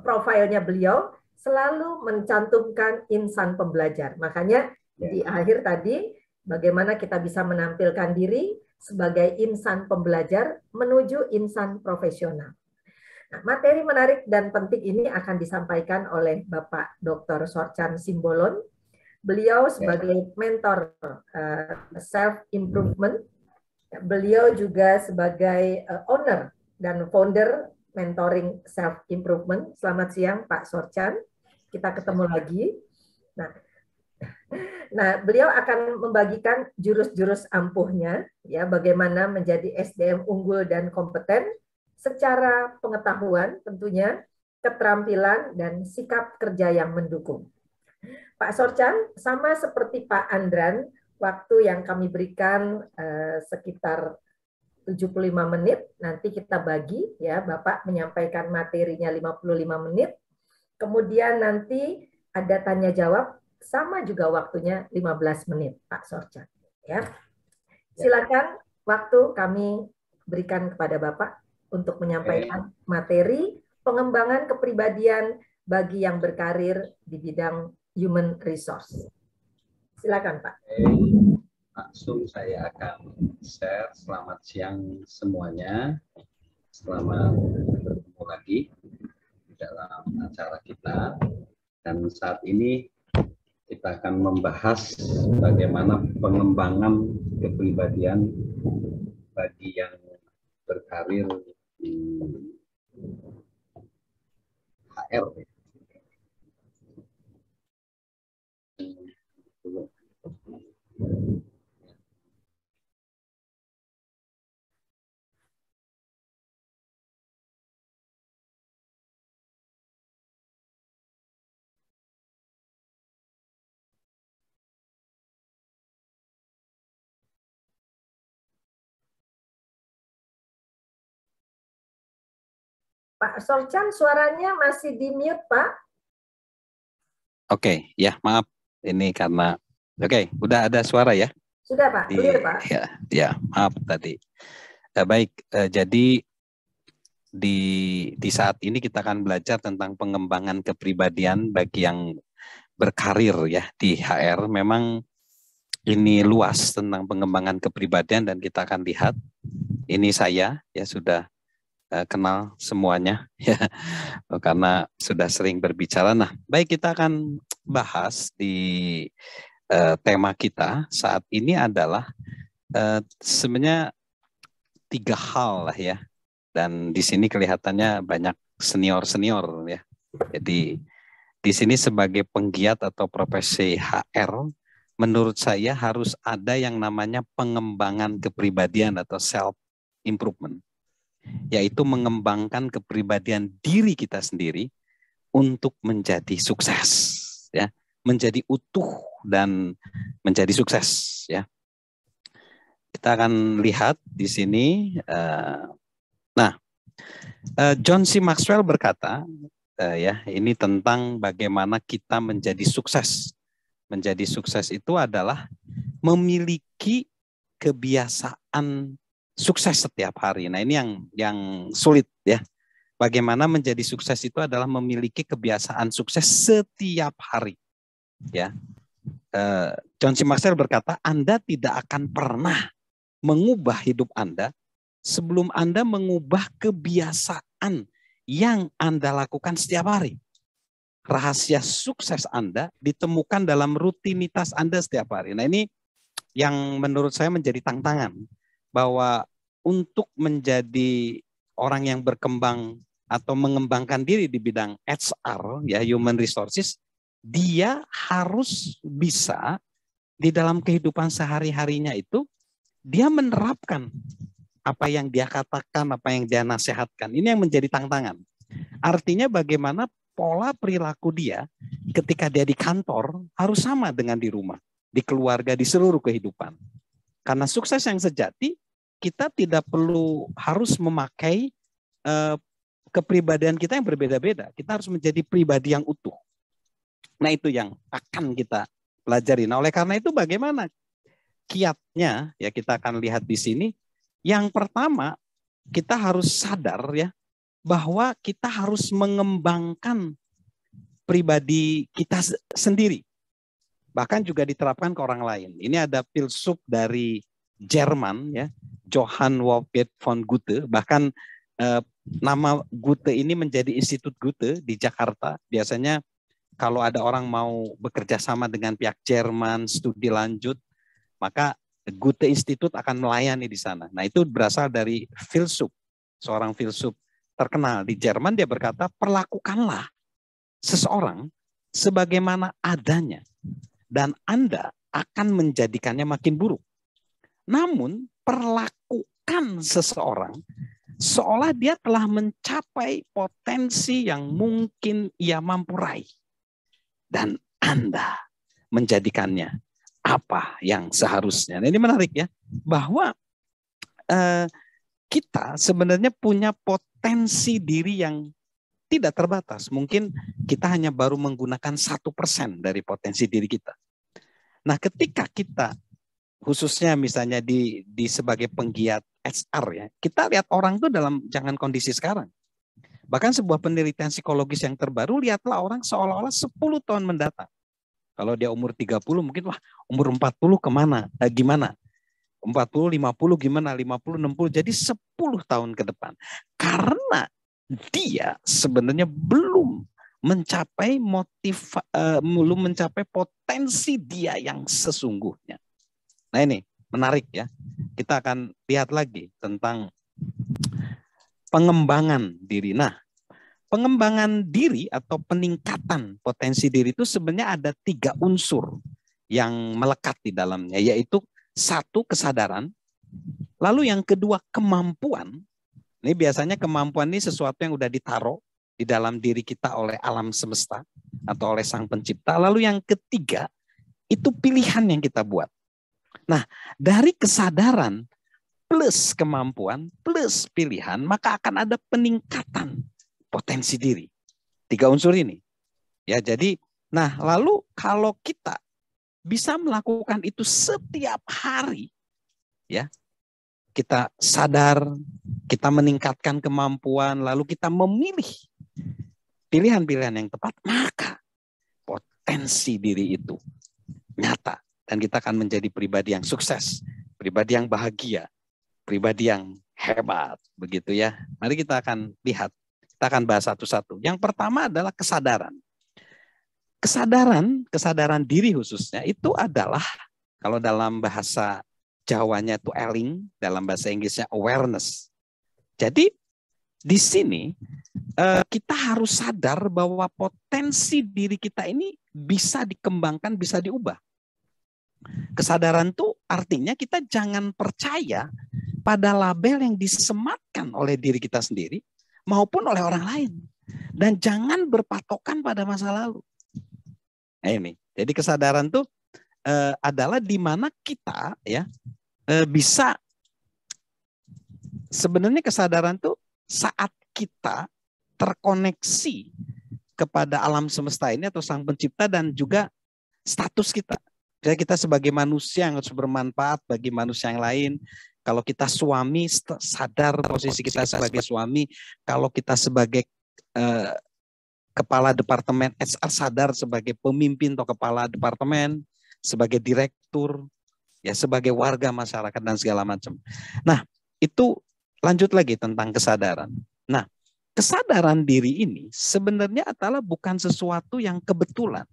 profilnya beliau selalu mencantumkan insan pembelajar. Makanya di akhir tadi, bagaimana kita bisa menampilkan diri sebagai insan pembelajar menuju insan profesional. Nah, materi menarik dan penting ini akan disampaikan oleh Bapak Dr. Sorchan Simbolon. Beliau sebagai mentor self-improvement. Beliau juga sebagai owner dan founder mentoring self-improvement. Selamat siang Pak Sorchan. Kita ketemu lagi. Nah, beliau akan membagikan jurus-jurus ampuhnya, ya, bagaimana menjadi SDM unggul dan kompeten secara pengetahuan tentunya, keterampilan, dan sikap kerja yang mendukung. Pak Sorchan, sama seperti Pak Andran, waktu yang kami berikan sekitar 75 menit, nanti kita bagi, ya, Bapak menyampaikan materinya 55 menit, kemudian nanti ada tanya jawab, sama juga waktunya 15 menit, Pak Sorchan. Ya. Silakan waktu kami berikan kepada Bapak untuk menyampaikan materi pengembangan kepribadian bagi yang berkarir di bidang human resource. Silakan Pak. Langsung saya akan share. Selamat siang semuanya. Selamat bertemu lagi di dalam acara kita. Dan saat ini kita akan membahas bagaimana pengembangan kepribadian bagi yang berkarir di HR. Pak Sorchan, suaranya masih di mute, Pak. Oke, ya maaf. Ini karena, udah ada suara ya? Sudah Pak, clear Pak. Ya, maaf tadi. Baik, jadi di saat ini kita akan belajar tentang pengembangan kepribadian bagi yang berkarir ya di HR. Memang ini luas tentang pengembangan kepribadian dan kita akan lihat. Ini saya ya sudah kenal semuanya ya karena sudah sering berbicara. Nah, baik, kita akan bahas di tema kita saat ini adalah sebenarnya 3 hal lah ya. Dan di sini kelihatannya banyak senior-senior ya. Jadi di sini sebagai penggiat atau profesi HR, menurut saya harus ada yang namanya pengembangan kepribadian atau self improvement. Yaitu mengembangkan kepribadian diri kita sendiri untuk menjadi sukses ya, menjadi utuh dan menjadi sukses ya. Kita akan lihat di sini John C. Maxwell berkata ya, ini tentang bagaimana kita menjadi sukses. Menjadi sukses itu adalah memiliki kebiasaan sukses setiap hari. Nah, ini yang sulit ya. Bagaimana menjadi sukses itu adalah memiliki kebiasaan sukses setiap hari. Ya, John C. Maxwell berkata, Anda tidak akan pernah mengubah hidup Anda sebelum Anda mengubah kebiasaan yang Anda lakukan setiap hari. Rahasia sukses Anda ditemukan dalam rutinitas Anda setiap hari. Nah, ini yang menurut saya menjadi tantangan. Bahwa untuk menjadi orang yang berkembang atau mengembangkan diri di bidang HR, ya human resources, dia harus bisa di dalam kehidupan sehari-harinya itu, dia menerapkan apa yang dia katakan, apa yang dia nasihatkan. Ini yang menjadi tantangan. Artinya bagaimana pola perilaku dia ketika dia di kantor harus sama dengan di rumah, di keluarga, di seluruh kehidupan. Karena sukses yang sejati, kita tidak perlu harus memakai kepribadian kita yang berbeda-beda. Kita harus menjadi pribadi yang utuh. Nah, itu yang akan kita pelajari. Nah, oleh karena itu bagaimana kiatnya ya, kita akan lihat di sini. Yang pertama, kita harus sadar ya bahwa kita harus mengembangkan pribadi kita sendiri. Bahkan juga diterapkan ke orang lain. Ini ada filsuf dari Jerman, ya, Johann Wolfgang von Goethe. Bahkan nama Goethe ini menjadi Institut Goethe di Jakarta. Biasanya kalau ada orang mau bekerja sama dengan pihak Jerman, studi lanjut, maka Goethe Institut akan melayani di sana. Nah, itu berasal dari filsuf, seorang filsuf terkenal di Jerman. Dia berkata, perlakukanlah seseorang sebagaimana adanya, dan Anda akan menjadikannya makin buruk. Namun, perlakukan seseorang seolah dia telah mencapai potensi yang mungkin ia mampu raih. Dan Anda menjadikannya apa yang seharusnya. Nah, ini menarik ya, bahwa kita sebenarnya punya potensi diri yang tidak terbatas. Mungkin kita hanya baru menggunakan 1% dari potensi diri kita. Nah, ketika kita khususnya misalnya di sebagai penggiat HR, ya, kita lihat orang itu dalam jangan kondisi sekarang. Bahkan sebuah penelitian psikologis yang terbaru, lihatlah orang seolah-olah 10 tahun mendatang. Kalau dia umur 30 mungkin wah umur 40 kemana? Gimana? 40, 50 gimana? 50, 60. Jadi 10 tahun ke depan. Karena dia sebenarnya belum mencapai belum mencapai potensi dia yang sesungguhnya. Nah, ini menarik ya. Kita akan lihat lagi tentang pengembangan diri. Nah, pengembangan diri atau peningkatan potensi diri itu sebenarnya ada 3 unsur yang melekat di dalamnya, yaitu 1, kesadaran, lalu yang kedua kemampuan. Ini biasanya kemampuan ini sesuatu yang udah ditaruh di dalam diri kita oleh alam semesta atau oleh Sang Pencipta. Lalu yang ketiga itu pilihan yang kita buat. Nah, dari kesadaran plus kemampuan plus pilihan, maka akan ada peningkatan potensi diri. 3 unsur ini. Ya, jadi nah, lalu kalau kita bisa melakukan itu setiap hari, ya. Kita sadar, kita meningkatkan kemampuan, lalu kita memilih pilihan-pilihan yang tepat, maka potensi diri itu nyata. Dan kita akan menjadi pribadi yang sukses, pribadi yang bahagia, pribadi yang hebat. Begitu ya. Mari kita akan lihat, kita akan bahas satu-satu. Yang pertama adalah kesadaran. Kesadaran diri khususnya itu adalah, kalau dalam bahasa Jawanya itu eling, dalam bahasa Inggrisnya awareness. Jadi di sini kita harus sadar bahwa potensi diri kita ini bisa dikembangkan, bisa diubah. Kesadaran itu artinya kita jangan percaya pada label yang disematkan oleh diri kita sendiri maupun oleh orang lain. Dan jangan berpatokan pada masa lalu. Nah, ini. Jadi kesadaran itu adalah di mana kita ya bisa, sebenarnya kesadaran itu saat kita terkoneksi kepada alam semesta ini atau Sang Pencipta dan juga status kita. Jadi kita sebagai manusia yang harus bermanfaat bagi manusia yang lain. Kalau kita suami, sadar posisi kita sebagai suami. Kalau kita sebagai kepala departemen HR, sadar sebagai pemimpin atau kepala departemen, sebagai direktur, ya sebagai warga masyarakat dan segala macam. Nah, itu lanjut lagi tentang kesadaran. Nah, kesadaran diri ini sebenarnya adalah bukan sesuatu yang kebetulan.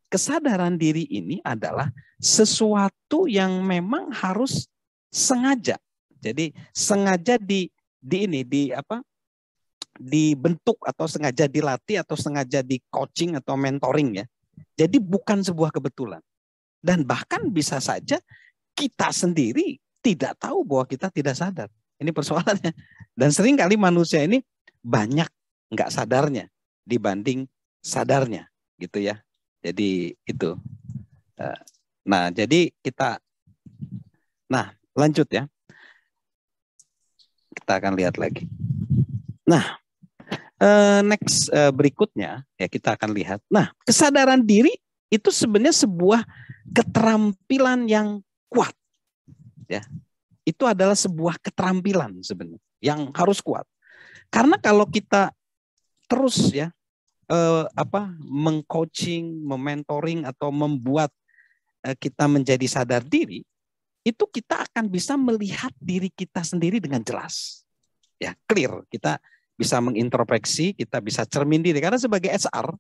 Kesadaran diri ini adalah sesuatu yang memang harus sengaja. Jadi sengaja dibentuk atau sengaja dilatih atau sengaja di coaching atau mentoring ya. Jadi bukan sebuah kebetulan. Dan bahkan bisa saja kita sendiri tidak tahu bahwa kita tidak sadar. Ini persoalannya. Dan sering kali manusia ini banyak nggak sadarnya dibanding sadarnya, gitu ya. Jadi itu. Nah, jadi kita, nah lanjut ya. Kita akan lihat lagi. Nah, next berikutnya ya kita akan lihat. Nah, kesadaran diri itu sebenarnya sebuah keterampilan yang kuat. Ya. Itu adalah sebuah keterampilan sebenarnya yang harus kuat. Karena kalau kita terus ya mengcoaching, mementoring atau membuat kita menjadi sadar diri, itu kita akan bisa melihat diri kita sendiri dengan jelas. Ya, clear. Kita bisa mengintrospeksi, kita bisa cermin diri. Karena sebagai HR,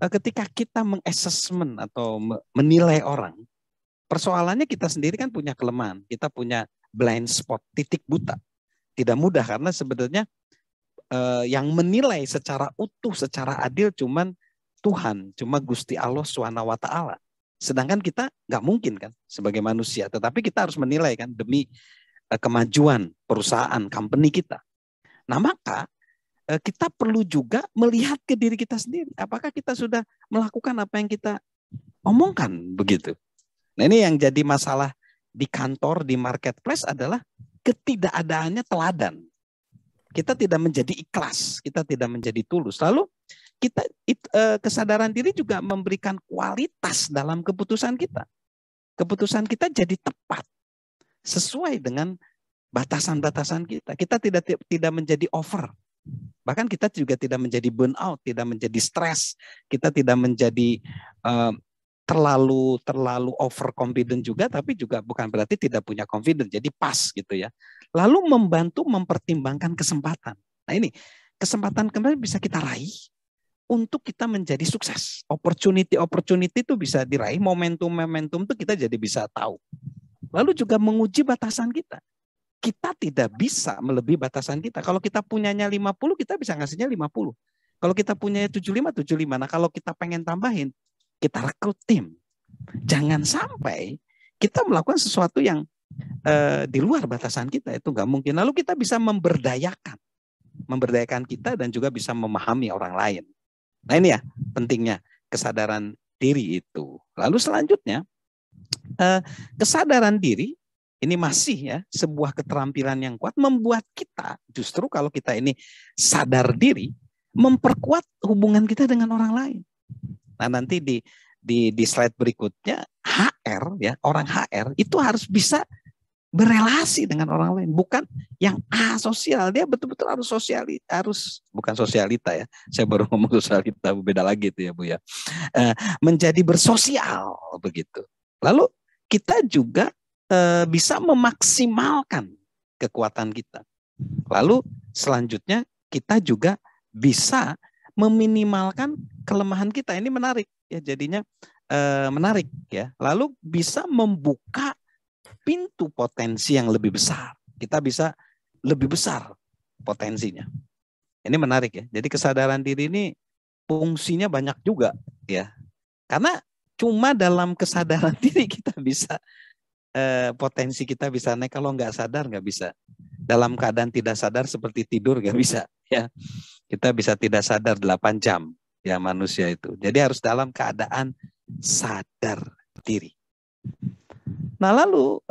ketika kita mengassessment atau menilai orang, persoalannya kita sendiri kan punya kelemahan. Kita punya blind spot, titik buta. Tidak mudah karena sebenarnya yang menilai secara utuh, secara adil cuman Tuhan, cuma Gusti Allah SWT. Sedangkan kita nggak mungkin kan sebagai manusia, tetapi kita harus menilai kan demi kemajuan perusahaan, company kita. Nah maka kita perlu juga melihat ke diri kita sendiri. Apakah kita sudah melakukan apa yang kita omongkan begitu? Nah ini yang jadi masalah di kantor, di marketplace adalah ketidakadaannya teladan. Kita tidak menjadi ikhlas, kita tidak menjadi tulus. Lalu kita kesadaran diri juga memberikan kualitas dalam keputusan kita. Keputusan kita jadi tepat sesuai dengan batasan-batasan kita. Kita tidak menjadi over. Bahkan kita juga tidak menjadi burnout, tidak menjadi stres. Kita tidak menjadi terlalu overconfident juga, tapi juga bukan berarti tidak punya confidence. Jadi pas gitu ya. Lalu membantu mempertimbangkan kesempatan. Nah ini kesempatan kembali bisa kita raih untuk kita menjadi sukses. Opportunity itu bisa diraih, momentum itu kita jadi bisa tahu. Lalu juga menguji batasan kita. Kita tidak bisa melebihi batasan kita. Kalau kita punyanya 50, kita bisa ngasihnya 50. Kalau kita punyanya 75. Nah kalau kita pengen tambahin, kita rekrut tim. Jangan sampai kita melakukan sesuatu yang di luar batasan kita. Itu nggak mungkin. Lalu kita bisa memberdayakan kita dan juga bisa memahami orang lain. Nah ini ya pentingnya kesadaran diri itu. Lalu selanjutnya kesadaran diri ini masih ya sebuah keterampilan yang kuat membuat kita justru kalau kita ini sadar diri memperkuat hubungan kita dengan orang lain. Nah nanti di slide berikutnya HR ya orang HR itu harus bisa berelasi dengan orang lain, bukan yang asosial. Dia betul-betul bukan sosialita ya. Saya baru ngomong sosialita, beda lagi itu ya Bu ya. Menjadi bersosial begitu. Lalu kita juga bisa memaksimalkan kekuatan kita. Lalu selanjutnya kita juga bisa meminimalkan kelemahan kita. Ini menarik ya, jadinya menarik ya. Lalu bisa membuka pintu potensi yang lebih besar. Kita bisa lebih besar potensinya. Ini menarik ya. Jadi kesadaran diri ini fungsinya banyak juga ya. Karena cuma dalam kesadaran diri kita bisa potensi kita bisa naik. Kalau nggak sadar nggak bisa. Dalam keadaan tidak sadar seperti tidur nggak bisa ya. Kita bisa tidak sadar 8 jam ya manusia itu. Jadi harus dalam keadaan sadar diri. Nah lalu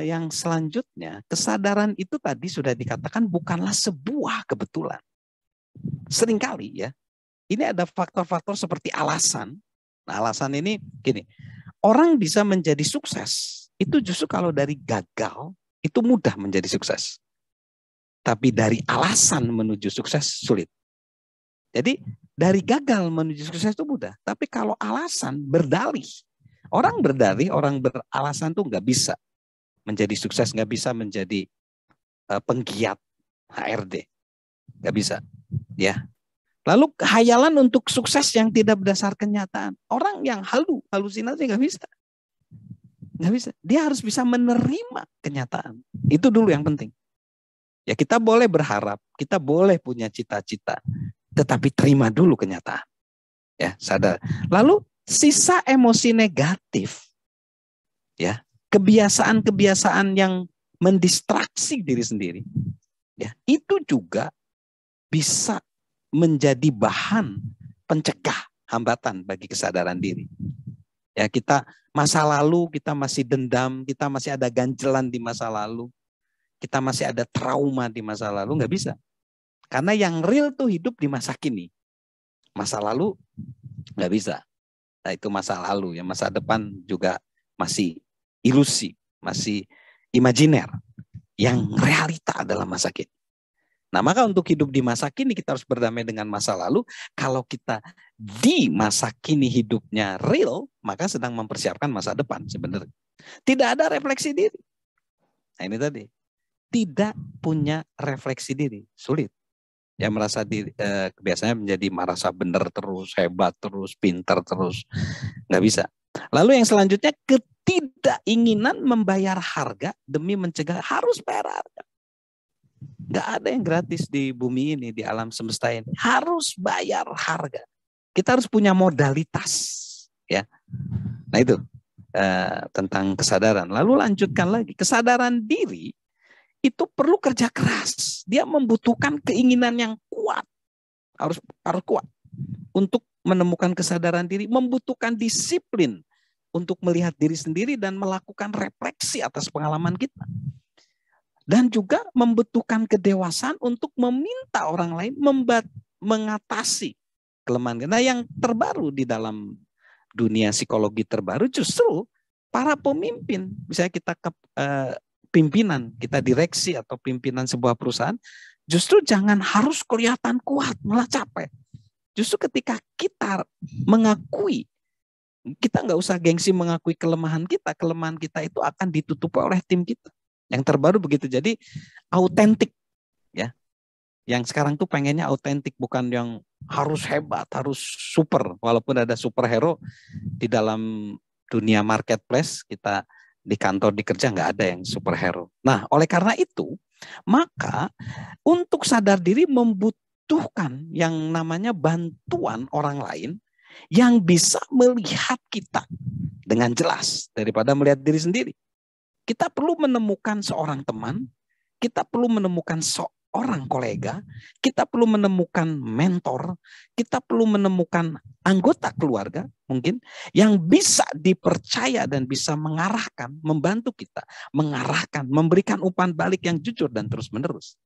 yang selanjutnya kesadaran itu tadi sudah dikatakan bukanlah sebuah kebetulan. Seringkali ya ini ada faktor-faktor seperti alasan. Nah alasan ini gini, orang bisa menjadi sukses itu justru kalau dari gagal itu mudah menjadi sukses. Tapi dari alasan menuju sukses sulit. Jadi dari gagal menuju sukses itu mudah. Tapi kalau alasan berdalih. Orang berdalih, orang beralasan tuh nggak bisa menjadi sukses, nggak bisa menjadi penggiat HRD, nggak bisa, ya. Lalu khayalan untuk sukses yang tidak berdasar kenyataan, orang yang halusinasi nggak bisa. Dia harus bisa menerima kenyataan. Itu dulu yang penting. Ya kita boleh berharap, kita boleh punya cita-cita, tetapi terima dulu kenyataan. Ya sadar. Lalu sisa emosi negatif, ya kebiasaan-kebiasaan yang mendistraksi diri sendiri, ya itu juga bisa menjadi bahan pencegah hambatan bagi kesadaran diri. Ya kita masa lalu kita masih dendam, kita masih ada ganjelan di masa lalu, kita masih ada trauma di masa lalu, nggak bisa. Karena yang real tuh hidup di masa kini, masa lalu nggak bisa. Nah itu masa lalu ya, masa depan juga masih ilusi, masih imajiner. Yang realita adalah masa kini. Nah, maka untuk hidup di masa kini kita harus berdamai dengan masa lalu. Kalau kita di masa kini hidupnya real, maka sedang mempersiapkan masa depan sebenarnya. Tidak ada refleksi diri. Nah, ini tadi. Tidak punya refleksi diri. Sulit. Ya merasa diri, biasanya menjadi merasa benar terus, hebat terus, pintar terus. Nggak bisa. Lalu yang selanjutnya, ketidakinginan membayar harga demi mencegah harus bayar harga. Nggak ada yang gratis di bumi ini, di alam semesta ini. Harus bayar harga. Kita harus punya modalitas. Ya. Nah itu tentang kesadaran. Lalu lanjutkan lagi. Kesadaran diri itu perlu kerja keras. Dia membutuhkan keinginan yang kuat. Harus kuat. Untuk menemukan kesadaran diri, membutuhkan disiplin untuk melihat diri sendiri dan melakukan refleksi atas pengalaman kita. Dan juga membutuhkan kedewasaan untuk meminta orang lain mengatasi kelemahan. Nah, yang terbaru di dalam dunia psikologi terbaru justru para pemimpin. Misalnya kita pimpinan, kita direksi atau pimpinan sebuah perusahaan, justru jangan harus kelihatan kuat, malah capek. Justru ketika kita mengakui, kita nggak usah gengsi mengakui kelemahan kita itu akan ditutupi oleh tim kita. Yang terbaru begitu, jadi autentik ya. Yang sekarang tuh pengennya autentik, bukan yang harus hebat, harus super. Walaupun ada superhero di dalam dunia marketplace, kita di kantor, di kerja nggak ada yang superhero. Nah, oleh karena itu, maka untuk sadar diri membutuhkan yang namanya bantuan orang lain yang bisa melihat kita dengan jelas daripada melihat diri sendiri. Kita perlu menemukan seorang teman, kita perlu menemukan seorang kolega, kita perlu menemukan mentor, kita perlu menemukan anggota keluarga mungkin yang bisa dipercaya dan bisa mengarahkan, membantu kita, mengarahkan, memberikan umpan balik yang jujur dan terus-menerus.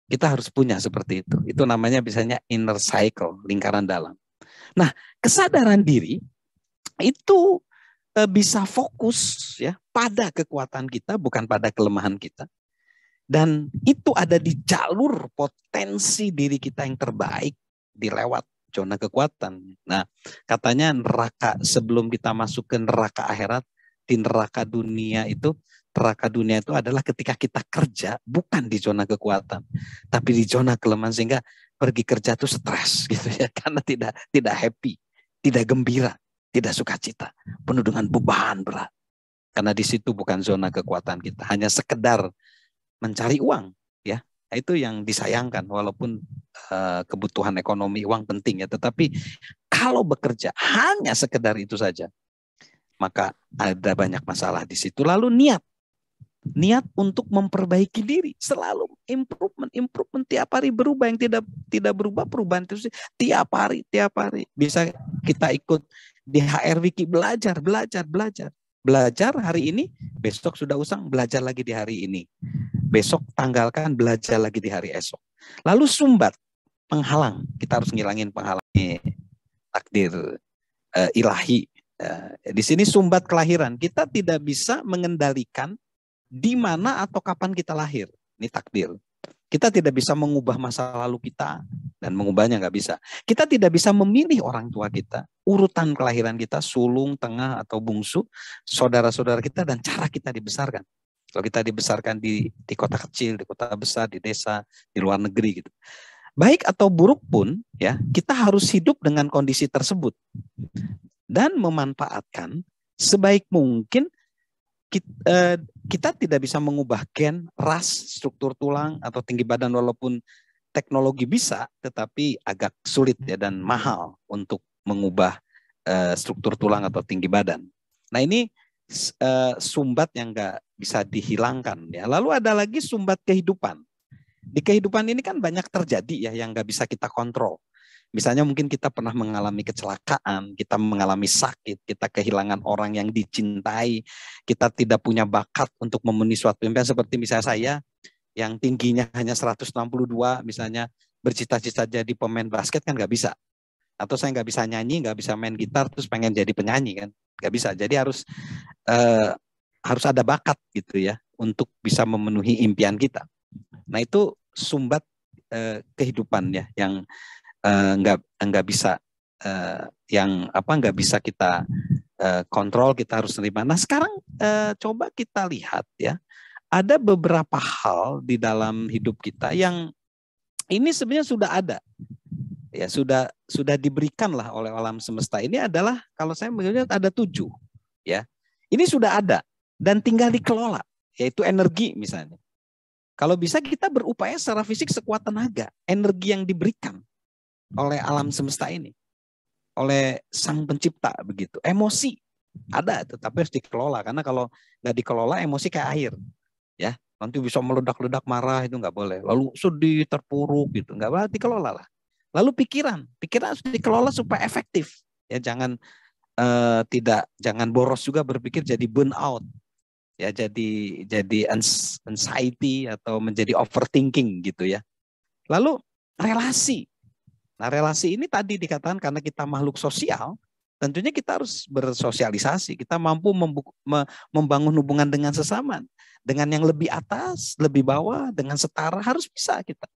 Kita harus punya seperti itu. Itu namanya biasanya inner cycle, lingkaran dalam. Nah, kesadaran diri itu bisa fokus ya pada kekuatan kita, bukan pada kelemahan kita. Dan itu ada di jalur potensi diri kita yang terbaik, dilewat zona kekuatan. Nah, katanya neraka, sebelum kita masuk ke neraka akhirat, di neraka dunia itu adalah ketika kita kerja bukan di zona kekuatan, tapi di zona kelemahan, sehingga pergi kerja itu stres gitu ya, karena tidak happy, tidak gembira, tidak sukacita, penuh dengan beban berat. Karena di situ bukan zona kekuatan kita, hanya sekedar mencari uang, ya. Itu yang disayangkan, walaupun kebutuhan ekonomi uang penting ya, tetapi kalau bekerja hanya sekedar itu saja, maka ada banyak masalah di situ. Lalu niat untuk memperbaiki diri, selalu improvement tiap hari berubah, yang tidak berubah perubahan terus tiap hari. Bisa kita ikut di HR Wiki, belajar hari ini, besok sudah usang, belajar lagi di hari ini, besok tanggalkan, belajar lagi di hari esok. Lalu sumbat penghalang, kita harus ngilangin penghalang takdir ilahi. Di sini sumbat kelahiran, kita tidak bisa mengendalikan di mana atau kapan kita lahir. Ini takdir. Kita tidak bisa mengubah masa lalu kita dan mengubahnya, nggak bisa. Kita tidak bisa memilih orang tua kita, urutan kelahiran kita, sulung, tengah, atau bungsu, saudara-saudara kita, dan cara kita dibesarkan. Kalau kita dibesarkan di kota kecil, di kota besar, di desa, di luar negeri gitu. Baik atau buruk pun, ya, kita harus hidup dengan kondisi tersebut dan memanfaatkan sebaik mungkin. Kita tidak bisa mengubah gen, ras, struktur tulang, atau tinggi badan, walaupun teknologi bisa, tetapi agak sulit ya dan mahal untuk mengubah struktur tulang atau tinggi badan. Nah, ini sumbat yang nggak bisa dihilangkan ya. Lalu ada lagi sumbat kehidupan. Di kehidupan ini kan banyak terjadi ya yang nggak bisa kita kontrol. Misalnya mungkin kita pernah mengalami kecelakaan, kita mengalami sakit, kita kehilangan orang yang dicintai, kita tidak punya bakat untuk memenuhi suatu impian, seperti misalnya saya yang tingginya hanya 162, misalnya bercita-cita jadi pemain basket kan nggak bisa. Atau saya nggak bisa nyanyi, nggak bisa main gitar, terus pengen jadi penyanyi kan nggak bisa. Jadi harus ada bakat gitu ya untuk bisa memenuhi impian kita. Nah, itu sumbat kehidupan ya, yang nggak bisa nggak bisa kita kontrol, kita harus terima. Nah sekarang coba kita lihat ya, ada beberapa hal di dalam hidup kita yang ini sebenarnya sudah ada, ya sudah diberikan lah oleh alam semesta. Ini adalah kalau saya melihat ada 7, ya. Ini sudah ada dan tinggal dikelola, yaitu energi misalnya. Kalau bisa kita berupaya secara fisik sekuat tenaga, energi yang diberikan oleh alam semesta ini, oleh Sang Pencipta begitu. Emosi ada, tetapi harus dikelola, karena kalau nggak dikelola emosi kayak air, ya. Nanti bisa meledak-ledak marah, itu nggak boleh. Lalu sedih, terpuruk gitu, nggak boleh, dikelola lah. Lalu pikiran harus dikelola supaya efektif, ya. Jangan jangan boros juga berpikir jadi burn out, ya, jadi anxiety atau menjadi overthinking gitu ya. Lalu relasi. Nah, relasi ini tadi dikatakan karena kita makhluk sosial, tentunya kita harus bersosialisasi. Kita mampu membangun hubungan dengan sesama, dengan yang lebih atas, lebih bawah, dengan setara, harus bisa kita.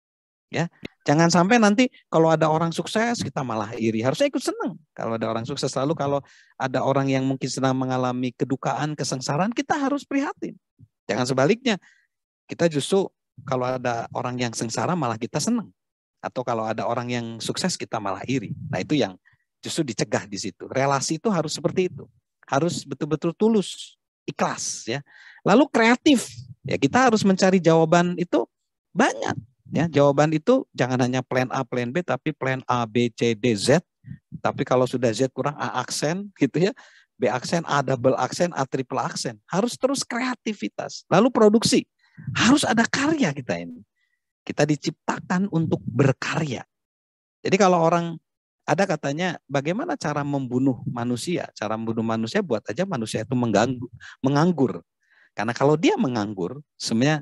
Ya, jangan sampai nanti kalau ada orang sukses kita malah iri. Harusnya ikut senang kalau ada orang sukses. Lalu kalau ada orang yang mungkin sedang mengalami kedukaan, kesengsaraan, kita harus prihatin. Jangan sebaliknya, kita justru kalau ada orang yang sengsara malah kita senang. Atau kalau ada orang yang sukses kita malah iri. Nah itu yang justru dicegah di situ. Relasi itu harus seperti itu. Harus betul-betul tulus, ikhlas ya. Lalu kreatif. Ya, kita harus mencari jawaban itu banyak. Ya, jawaban itu jangan hanya plan A, plan B, tapi plan A, B, C, D, Z. Tapi kalau sudah Z kurang, A aksen gitu ya. B aksen, A double aksen, A triple aksen. Harus terus kreativitas. Lalu produksi. Harus ada karya kita ini. Kita diciptakan untuk berkarya. Jadi kalau orang ada katanya bagaimana cara membunuh manusia? Cara membunuh manusia buat aja manusia itu menganggur. Karena kalau dia menganggur, sebenarnya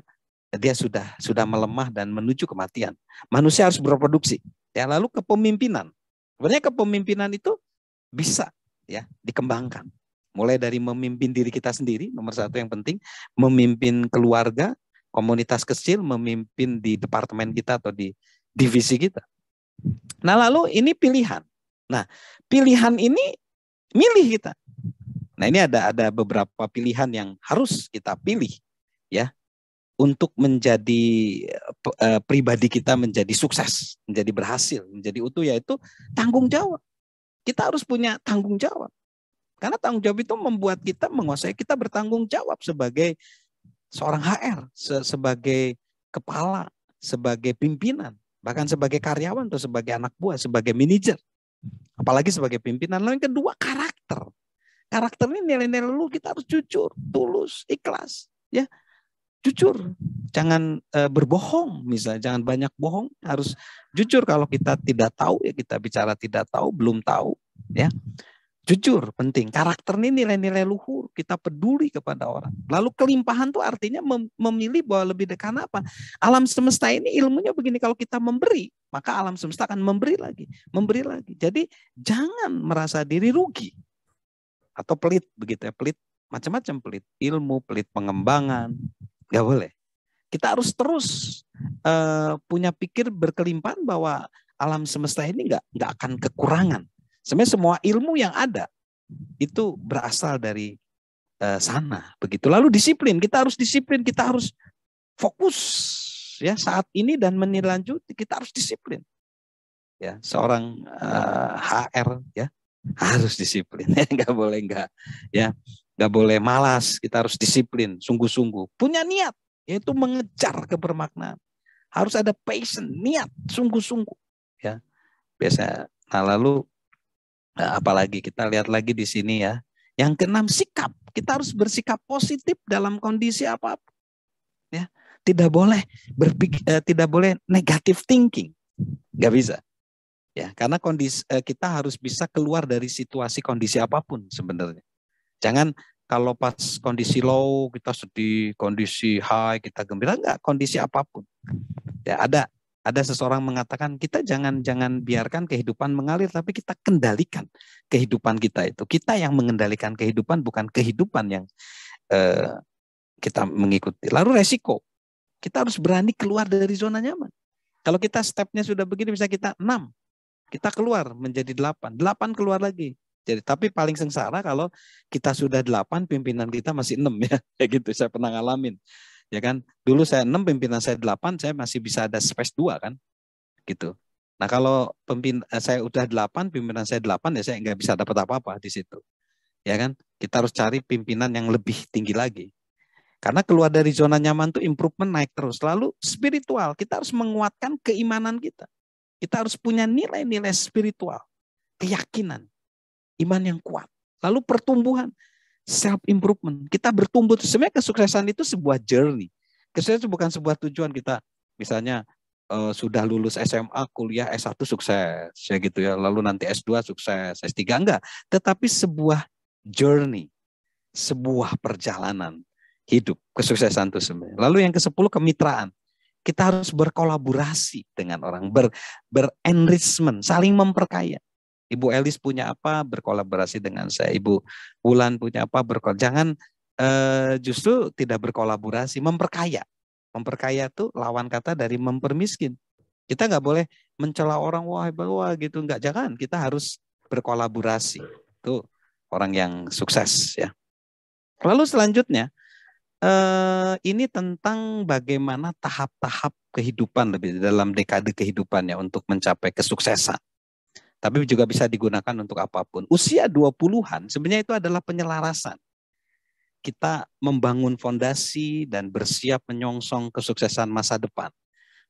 dia sudah melemah dan menuju kematian. Manusia harus berproduksi. Ya, lalu kepemimpinan. Sebenarnya kepemimpinan itu bisa ya dikembangkan. Mulai dari memimpin diri kita sendiri, nomor 1 yang penting, memimpin keluarga, komunitas kecil, memimpin di departemen kita atau di divisi kita. Nah lalu ini pilihan. Nah pilihan ini milih kita. Nah ini ada beberapa pilihan yang harus kita pilih ya untuk menjadi pribadi kita menjadi sukses, menjadi berhasil, menjadi utuh, yaitu tanggung jawab. Kita harus punya tanggung jawab. Karena tanggung jawab itu membuat kita menguasai, kita bertanggung jawab sebagai seorang HR, sebagai kepala, sebagai pimpinan, bahkan sebagai karyawan atau sebagai anak buah, sebagai manajer, apalagi sebagai pimpinan. Lalu yang kedua, karakter. Karakter ini nilai-nilai lu, kita harus jujur, tulus, ikhlas, ya, jujur. Jangan berbohong, misalnya, jangan banyak bohong, harus jujur. Kalau kita tidak tahu, ya kita bicara tidak tahu, belum tahu, ya. Jujur, penting. Karakter ini nilai-nilai luhur. Kita peduli kepada orang. Lalu kelimpahan itu artinya memilih bahwa lebih dekat apa? Alam semesta ini ilmunya begini. Kalau kita memberi, maka alam semesta akan memberi lagi. Memberi lagi. Jadi jangan merasa diri rugi. Atau pelit begitu ya. Pelit, macam-macam pelit. Ilmu, pelit pengembangan. Gak boleh. Kita harus terus punya pikir berkelimpahan bahwa alam semesta ini nggak akan kekurangan. Sebenarnya semua ilmu yang ada itu berasal dari sana, begitu. Lalu disiplin, kita harus disiplin, kita harus fokus ya saat ini dan menindaklanjuti, kita harus disiplin. Ya, seorang HR ya harus disiplin, ya nggak boleh malas, kita harus disiplin, sungguh-sungguh, punya niat, yaitu mengejar kebermaknaan. Harus ada passion, niat, sungguh-sungguh, ya. Biasa. Nah, lalu apalagi kita lihat lagi di sini ya. Yang keenam, sikap. Kita harus bersikap positif dalam kondisi apapun. Ya, tidak boleh tidak boleh negative thinking. Nggak bisa. Ya, karena kita harus bisa keluar dari situasi kondisi apapun sebenarnya. Jangan kalau pas kondisi low kita sedih, kondisi high kita gembira, enggak, kondisi apapun. Ya, ada seseorang mengatakan kita jangan biarkan kehidupan mengalir, tapi kita kendalikan kehidupan kita itu. Kita yang mengendalikan kehidupan, bukan kehidupan yang kita mengikuti. Lalu resiko. Kita harus berani keluar dari zona nyaman. Kalau kita stepnya sudah begini, bisa kita 6, kita keluar menjadi 8, 8 keluar lagi. Jadi, tapi paling sengsara kalau kita sudah 8, pimpinan kita masih 6 ya. Kayak gitu, saya pernah ngalamin. Ya kan, dulu saya 6, pimpinan saya 8, saya masih bisa ada space 2 kan, gitu. Nah kalau saya udah 8, pimpinan saya 8, ya saya nggak bisa dapat apa-apa di situ. Ya kan, kita harus cari pimpinan yang lebih tinggi lagi. Karena keluar dari zona nyaman itu improvement naik terus. Lalu spiritual, kita harus menguatkan keimanan kita. Kita harus punya nilai-nilai spiritual, keyakinan, iman yang kuat. Lalu pertumbuhan, self improvement. Kita bertumbuh. Sebenarnya kesuksesan itu sebuah journey. Kesuksesan itu bukan sebuah tujuan kita. Misalnya sudah lulus SMA, kuliah S1 sukses, ya gitu ya. Lalu nanti S2 sukses, S3 enggak. Tetapi sebuah journey, sebuah perjalanan hidup, kesuksesan itu sebenarnya. Lalu yang ke-10 kemitraan. Kita harus berkolaborasi dengan orang, berenrichment, saling memperkaya. Ibu Elis punya apa, berkolaborasi dengan saya. Ibu Wulan punya apa, jangan justru tidak berkolaborasi, memperkaya. Memperkaya itu lawan kata dari mempermiskin. Kita nggak boleh mencela orang, wah hebat, wah gitu, nggak. Jangan, kita harus berkolaborasi. Itu orang yang sukses ya. Lalu selanjutnya, ini tentang bagaimana tahap-tahap kehidupan lebih dalam dekade kehidupannya untuk mencapai kesuksesan. Tapi juga bisa digunakan untuk apapun. Usia 20-an sebenarnya itu adalah penyelarasan. Kita membangun fondasi dan bersiap menyongsong kesuksesan masa depan.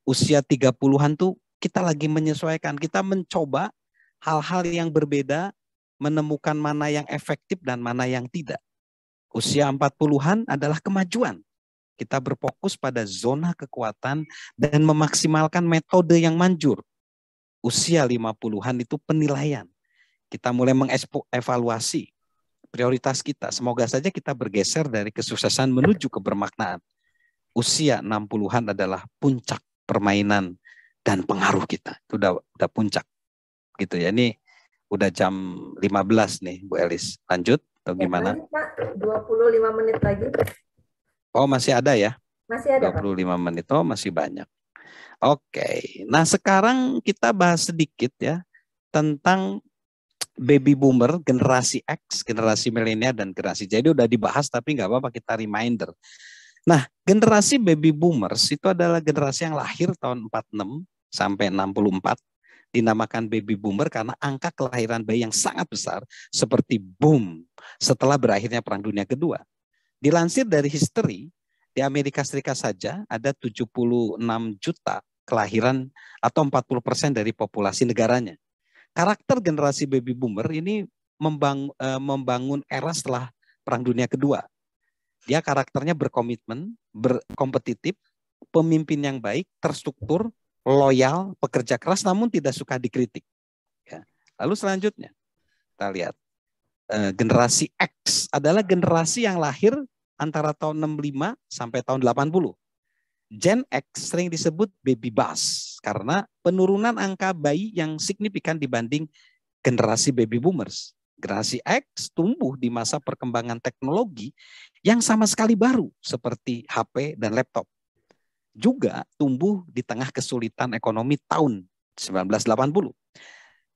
Usia 30-an tuh kita lagi menyesuaikan. Kita mencoba hal-hal yang berbeda, menemukan mana yang efektif dan mana yang tidak. Usia 40-an adalah kemajuan. Kita berfokus pada zona kekuatan dan memaksimalkan metode yang manjur. Usia 50-an itu penilaian. Kita mulai mengevaluasi prioritas kita. Semoga saja kita bergeser dari kesuksesan menuju kebermaknaan. Usia 60-an adalah puncak permainan dan pengaruh kita. Itu udah puncak. Gitu ya. Ini udah jam 15 nih Bu Elis. Lanjut atau gimana? Lanjut, Pak. 25 menit lagi. Oh, masih ada ya? Masih ada, 25 Pak. Menit. Oh, masih banyak. Oke. Nah, sekarang kita bahas sedikit ya tentang baby boomer, generasi X, generasi milenial dan generasi Z. Jadi udah dibahas tapi nggak apa-apa, kita reminder. Nah, generasi baby boomers itu adalah generasi yang lahir tahun 46 sampai 64. Dinamakan baby boomer karena angka kelahiran bayi yang sangat besar seperti boom setelah berakhirnya Perang Dunia Kedua. Dilansir dari history, di Amerika Serikat saja ada 76 juta kelahiran atau 40% dari populasi negaranya. Karakter generasi baby boomer ini membangun era setelah Perang Dunia Kedua. Dia karakternya berkomitmen, berkompetitif, pemimpin yang baik, terstruktur, loyal, pekerja keras namun tidak suka dikritik. Ya. Lalu selanjutnya kita lihat generasi X adalah generasi yang lahir antara tahun 65 sampai tahun 80. Gen X sering disebut baby bust karena penurunan angka bayi yang signifikan dibanding generasi baby boomers. Generasi X tumbuh di masa perkembangan teknologi yang sama sekali baru seperti HP dan laptop. Juga tumbuh di tengah kesulitan ekonomi tahun 1980.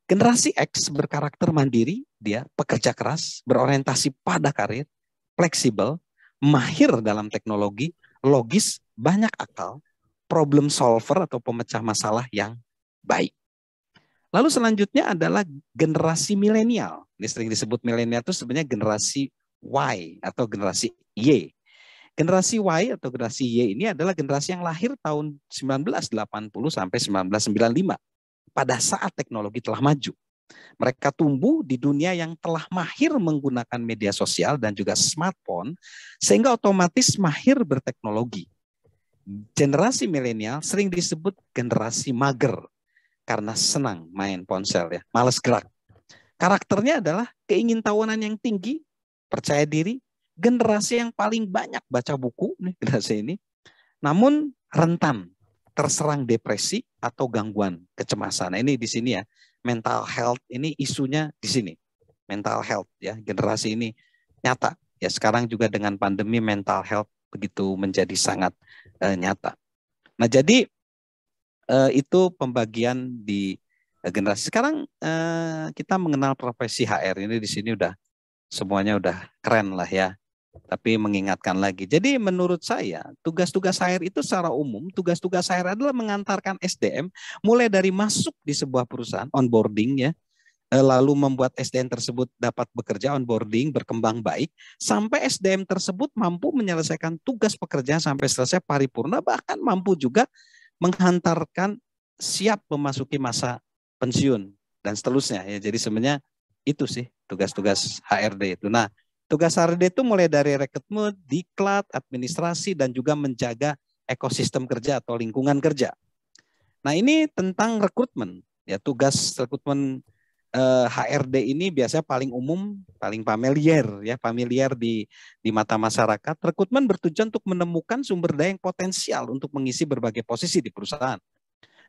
Generasi X berkarakter mandiri, dia pekerja keras, berorientasi pada karir, fleksibel, mahir dalam teknologi, logis, banyak akal, problem solver atau pemecah masalah yang baik. Lalu selanjutnya adalah generasi milenial. Ini sering disebut milenial itu sebenarnya generasi Y atau generasi Y. Generasi Y atau generasi Y ini adalah generasi yang lahir tahun 1980 sampai 1995. Pada saat teknologi telah maju. Mereka tumbuh di dunia yang telah mahir menggunakan media sosial dan juga smartphone, sehingga otomatis mahir berteknologi. Generasi milenial sering disebut generasi mager, karena senang main ponsel ya, malas gerak. Karakternya adalah keingintahuan yang tinggi, percaya diri, generasi yang paling banyak baca buku nih generasi ini, namun rentan terserang depresi atau gangguan kecemasan. Nah, ini di sini ya, mental health ini isunya di sini. Mental health ya, generasi ini nyata. Ya sekarang juga dengan pandemi mental health begitu menjadi sangat nyata. Nah, jadi Itu pembagian di generasi. Sekarang kita mengenal profesi HR ini di sini udah semuanya udah keren lah ya. Tapi mengingatkan lagi. Jadi menurut saya tugas-tugas HR itu secara umum, tugas-tugas HR adalah mengantarkan SDM mulai dari masuk di sebuah perusahaan, onboarding ya, lalu membuat SDM tersebut dapat bekerja, onboarding, berkembang baik, sampai SDM tersebut mampu menyelesaikan tugas pekerjaan sampai selesai paripurna, bahkan mampu juga menghantarkan siap memasuki masa pensiun dan seterusnya ya. Jadi sebenarnya itu sih tugas-tugas HRD itu. Nah, tugas HRD itu mulai dari rekrutmen, diklat, administrasi, dan juga menjaga ekosistem kerja atau lingkungan kerja. Nah, ini tentang rekrutmen. Ya, tugas rekrutmen HRD ini biasanya paling umum, paling familiar di mata masyarakat. Rekrutmen bertujuan untuk menemukan sumber daya yang potensial untuk mengisi berbagai posisi di perusahaan.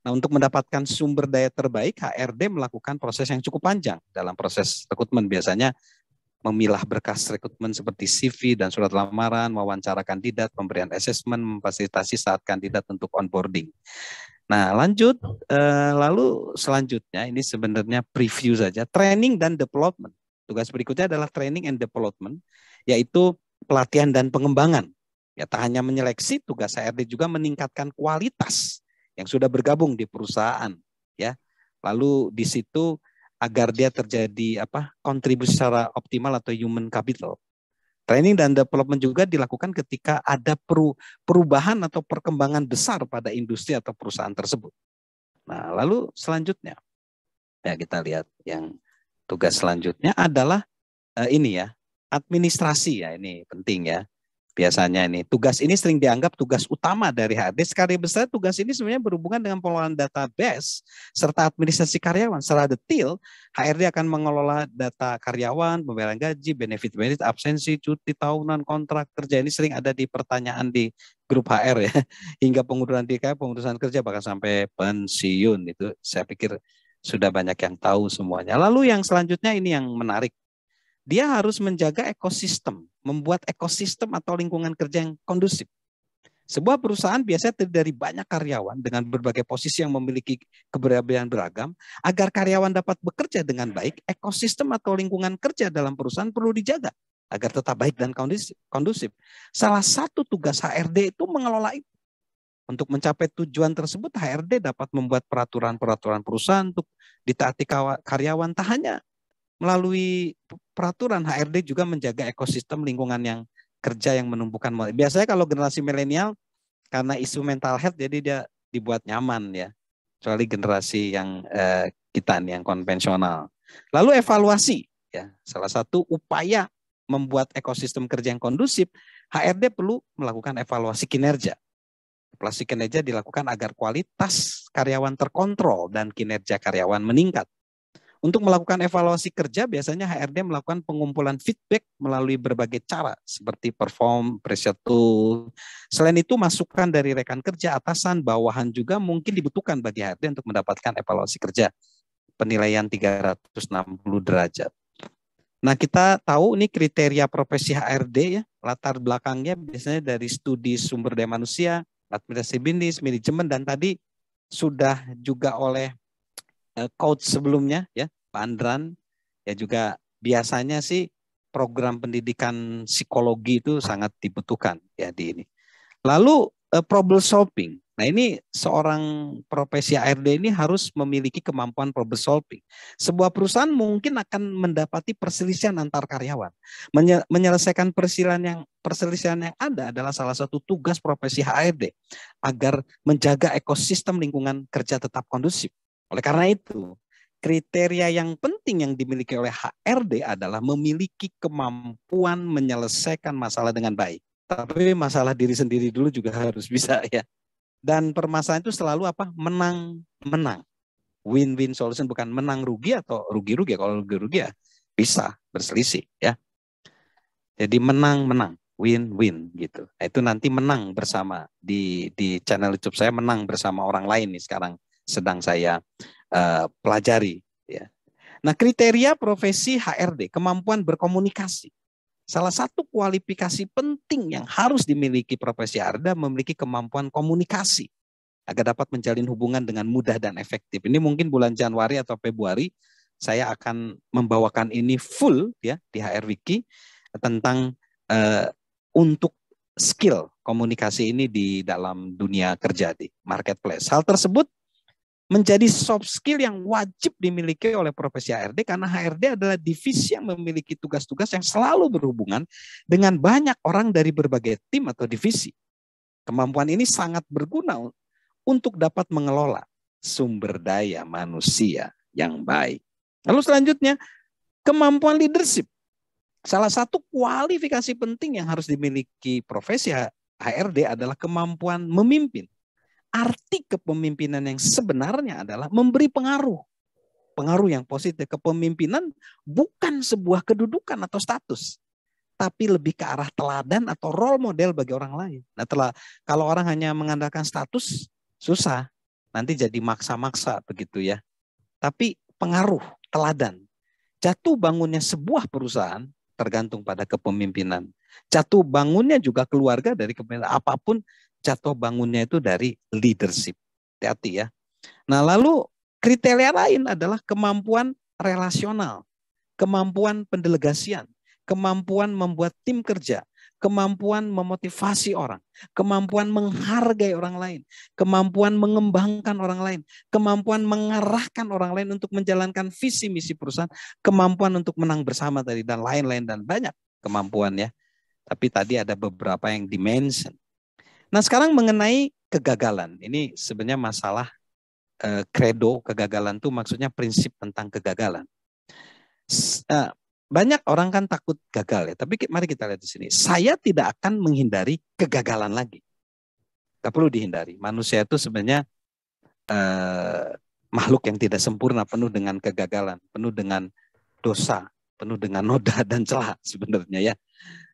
Nah, untuk mendapatkan sumber daya terbaik, HRD melakukan proses yang cukup panjang dalam proses rekrutmen. Biasanya memilah berkas rekrutmen seperti CV dan surat lamaran, wawancara kandidat, pemberian asesmen, memfasilitasi saat kandidat untuk onboarding. Nah, lanjut, lalu selanjutnya ini sebenarnya preview saja, training dan development. Tugas berikutnya adalah training and development, yaitu pelatihan dan pengembangan. Ya, tak hanya menyeleksi, tugas HRD juga meningkatkan kualitas yang sudah bergabung di perusahaan. Ya, lalu di situ agar dia terjadi kontribusi secara optimal atau human capital. Training dan development juga dilakukan ketika ada perubahan atau perkembangan besar pada industri atau perusahaan tersebut. Nah, lalu selanjutnya, ya kita lihat yang tugas selanjutnya adalah ini ya, administrasi ya, ini penting ya. Biasanya ini tugas ini sering dianggap tugas utama dari HRD. Sekali besar tugas ini sebenarnya berhubungan dengan pengelolaan database serta administrasi karyawan. Secara detail, HRD akan mengelola data karyawan, pembayaran gaji, benefit, absensi, cuti tahunan, kontrak kerja. Ini sering ada di pertanyaan di grup HR ya, hingga pengurusan DKI, pengurusan kerja bahkan sampai pensiun. Itu saya pikir sudah banyak yang tahu semuanya. Lalu yang selanjutnya ini yang menarik. Dia harus menjaga ekosistem, membuat ekosistem atau lingkungan kerja yang kondusif. Sebuah perusahaan biasanya terdiri dari banyak karyawan dengan berbagai posisi yang memiliki keberadaan beragam. Agar karyawan dapat bekerja dengan baik, ekosistem atau lingkungan kerja dalam perusahaan perlu dijaga agar tetap baik dan kondusif. Salah satu tugas HRD itu mengelola itu. Untuk mencapai tujuan tersebut, HRD dapat membuat peraturan-peraturan perusahaan untuk ditaati karyawan. Tak hanya melalui peraturan, HRD juga menjaga ekosistem lingkungan yang kerja yang menumbuhkan. Biasanya kalau generasi milenial karena isu mental health jadi dia dibuat nyaman ya. Kecuali generasi yang kita nih yang konvensional. Lalu evaluasi ya, salah satu upaya membuat ekosistem kerja yang kondusif, HRD perlu melakukan evaluasi kinerja. Evaluasi kinerja dilakukan agar kualitas karyawan terkontrol dan kinerja karyawan meningkat. Untuk melakukan evaluasi kerja, biasanya HRD melakukan pengumpulan feedback melalui berbagai cara, seperti perform, pressure tool. Selain itu, masukan dari rekan kerja, atasan, bawahan juga mungkin dibutuhkan bagi HRD untuk mendapatkan evaluasi kerja. Penilaian 360 derajat. Nah, kita tahu ini kriteria profesi HRD ya, latar belakangnya biasanya dari studi sumber daya manusia, administrasi bisnis, manajemen, dan tadi sudah juga oleh coach sebelumnya ya, Pak Andran, ya juga biasanya sih program pendidikan psikologi itu sangat dibutuhkan ya di ini. Lalu problem solving. Nah, ini seorang profesi HRD ini harus memiliki kemampuan problem solving. Sebuah perusahaan mungkin akan mendapati perselisihan antar karyawan. Menyelesaikan perselisihan yang ada adalah salah satu tugas profesi HRD agar menjaga ekosistem lingkungan kerja tetap kondusif. Oleh karena itu, kriteria yang penting yang dimiliki oleh HRD adalah memiliki kemampuan menyelesaikan masalah dengan baik. Tapi masalah diri sendiri dulu juga harus bisa ya. Dan permasalahan itu selalu menang-menang. Win-win solution, bukan menang rugi atau rugi-rugi. Kalau rugi-rugi ya bisa berselisih ya. Jadi menang-menang, win-win gitu. Nah, itu nanti menang bersama di channel YouTube saya, menang bersama orang lain nih sekarang sedang saya pelajari ya. Nah, kriteria profesi HRD, kemampuan berkomunikasi. Salah satu kualifikasi penting yang harus dimiliki profesi HRD memiliki kemampuan komunikasi. agar dapat menjalin hubungan dengan mudah dan efektif. Ini mungkin bulan Januari atau Februari saya akan membawakan ini full ya di HR Wiki tentang untuk skill komunikasi ini di dalam dunia kerja di marketplace. Hal tersebut menjadi soft skill yang wajib dimiliki oleh profesi HRD karena HRD adalah divisi yang memiliki tugas-tugas yang selalu berhubungan dengan banyak orang dari berbagai tim atau divisi. Kemampuan ini sangat berguna untuk dapat mengelola sumber daya manusia yang baik. Lalu selanjutnya, kemampuan leadership. Salah satu kualifikasi penting yang harus dimiliki profesi HRD adalah kemampuan memimpin. Arti kepemimpinan yang sebenarnya adalah memberi pengaruh. Pengaruh yang positif. Kepemimpinan bukan sebuah kedudukan atau status, tapi lebih ke arah teladan atau role model bagi orang lain. Nah, kalau orang hanya mengandalkan status, susah. Nanti jadi maksa-maksa begitu ya. Tapi pengaruh, teladan. Jatuh bangunnya sebuah perusahaan tergantung pada kepemimpinan. Jatuh bangunnya juga keluarga dari kepemimpinan. Apapun jatuh bangunnya itu dari leadership. Hati-hati ya. Nah, lalu kriteria lain adalah kemampuan relasional, kemampuan pendelegasian, kemampuan membuat tim kerja, kemampuan memotivasi orang, kemampuan menghargai orang lain, kemampuan mengembangkan orang lain, kemampuan mengarahkan orang lain untuk menjalankan visi misi perusahaan, kemampuan untuk menang bersama tadi dan lain-lain dan banyak kemampuan ya. Tapi tadi ada beberapa yang dimention. Nah, sekarang mengenai kegagalan. Ini sebenarnya masalah credo kegagalan itu maksudnya prinsip tentang kegagalan. Banyak orang kan takut gagal ya, tapi mari kita lihat di sini. Saya tidak akan menghindari kegagalan lagi. Gak perlu dihindari. Manusia itu sebenarnya makhluk yang tidak sempurna, penuh dengan kegagalan, penuh dengan dosa, penuh dengan noda dan celah sebenarnya ya.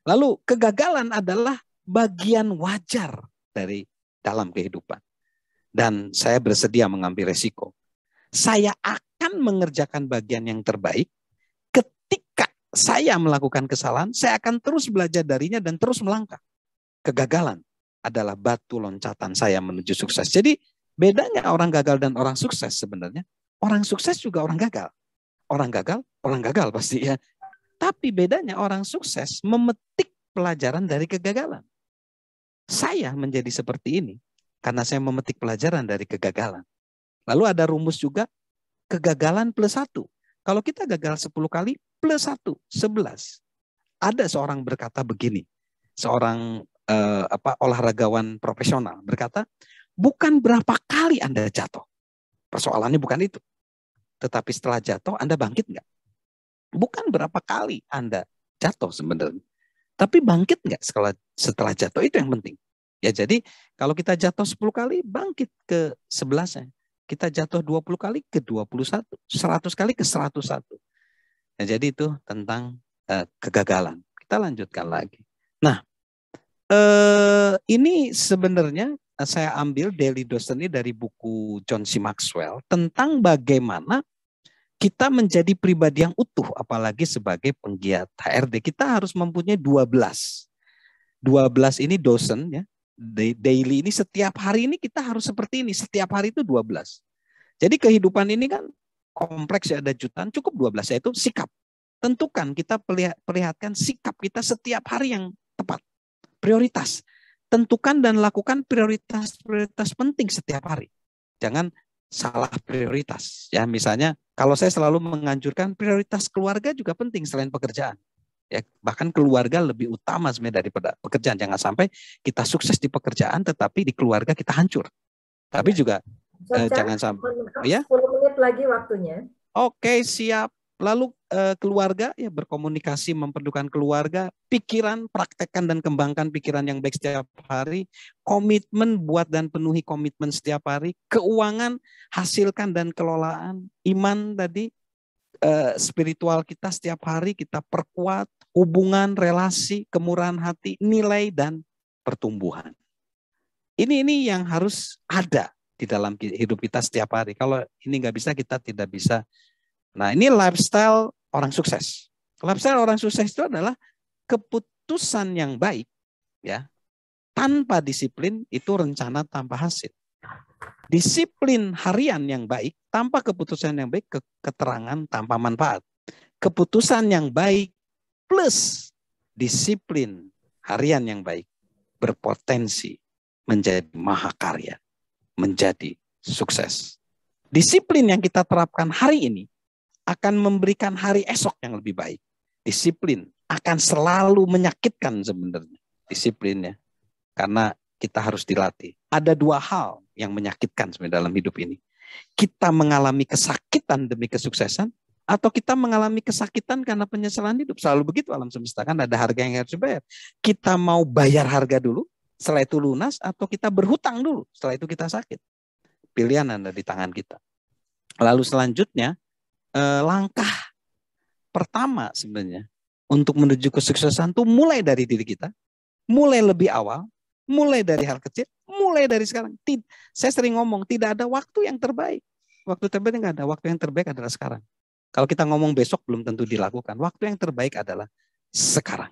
Lalu kegagalan adalah bagian wajar dari dalam kehidupan. Dan saya bersedia mengambil resiko. Saya akan mengerjakan bagian yang terbaik. Ketika saya melakukan kesalahan, saya akan terus belajar darinya dan terus melangkah. Kegagalan adalah batu loncatan saya menuju sukses. Jadi bedanya orang gagal dan orang sukses sebenarnya. Orang sukses juga orang gagal. Orang gagal pasti ya. Tapi bedanya orang sukses memetik pelajaran dari kegagalan. Saya menjadi seperti ini karena saya memetik pelajaran dari kegagalan. Lalu ada rumus juga, kegagalan plus 1. Kalau kita gagal 10 kali, plus 1, 11. Ada seorang berkata begini, seorang olahragawan profesional berkata, bukan berapa kali Anda jatuh. Persoalannya bukan itu. Tetapi setelah jatuh, Anda bangkit nggak? Bukan berapa kali Anda jatuh sebenarnya. Tapi bangkit nggak setelah jatuh, itu yang penting. Ya jadi kalau kita jatuh 10 kali, bangkit ke 11-nya. Kita jatuh 20 kali ke 21, 100 kali ke 101. Nah, jadi itu tentang kegagalan. Kita lanjutkan lagi. Nah, ini sebenarnya saya ambil daily dose ini dari buku John C. Maxwell tentang bagaimana kita menjadi pribadi yang utuh, apalagi sebagai penggiat HRD. Kita harus mempunyai 12. 12 ini dosen ya. Daily ini setiap hari ini kita harus seperti ini. Setiap hari itu 12. Jadi kehidupan ini kan kompleks ya, ada jutaan, cukup 12, yaitu sikap. Tentukan, kita perlihatkan sikap kita setiap hari yang tepat. Prioritas. Tentukan dan lakukan prioritas penting setiap hari. Jangan salah prioritas. Ya, misalnya kalau saya selalu menganjurkan prioritas keluarga juga penting selain pekerjaan. Ya, bahkan keluarga lebih utama sebenarnya daripada pekerjaan. Jangan sampai kita sukses di pekerjaan tetapi di keluarga kita hancur. Tapi juga jangan sampai ya. 10 menit lagi waktunya. Oke, siap. Lalu keluarga ya, berkomunikasi, memperdukan keluarga, pikiran, praktekkan dan kembangkan pikiran yang baik setiap hari, komitmen, buat dan penuhi komitmen setiap hari, keuangan, hasilkan dan kelolaan, iman tadi, spiritual kita setiap hari kita perkuat, hubungan, relasi, kemurahan hati, nilai dan pertumbuhan. Ini yang harus ada di dalam hidup kita setiap hari. Kalau ini nggak bisa, kita tidak bisa. Nah, ini lifestyle orang sukses. Lifestyle orang sukses itu adalah keputusan yang baik, ya. Tanpa disiplin itu rencana tanpa hasil. Disiplin harian yang baik tanpa keputusan yang baik, keterangan tanpa manfaat. Keputusan yang baik plus disiplin harian yang baik berpotensi menjadi mahakarya, menjadi sukses. Disiplin yang kita terapkan hari ini akan memberikan hari esok yang lebih baik. Disiplin akan selalu menyakitkan sebenarnya disiplinnya, karena kita harus dilatih. Ada dua hal yang menyakitkan sebenarnya dalam hidup ini. Kita mengalami kesakitan demi kesuksesan, atau kita mengalami kesakitan karena penyesalan hidup. Selalu begitu alam semesta, kan ada harga yang harus dibayar. Kita mau bayar harga dulu, setelah itu lunas, atau kita berhutang dulu, setelah itu kita sakit. Pilihan ada di tangan kita. Lalu selanjutnya, langkah pertama sebenarnya untuk menuju kesuksesan itu mulai dari diri kita, mulai lebih awal, mulai dari hal kecil, mulai dari sekarang. Saya sering ngomong, tidak ada waktu yang terbaik. Waktu terbaik nggak ada. Waktu yang terbaik adalah sekarang. Kalau kita ngomong besok belum tentu dilakukan. Waktu yang terbaik adalah sekarang.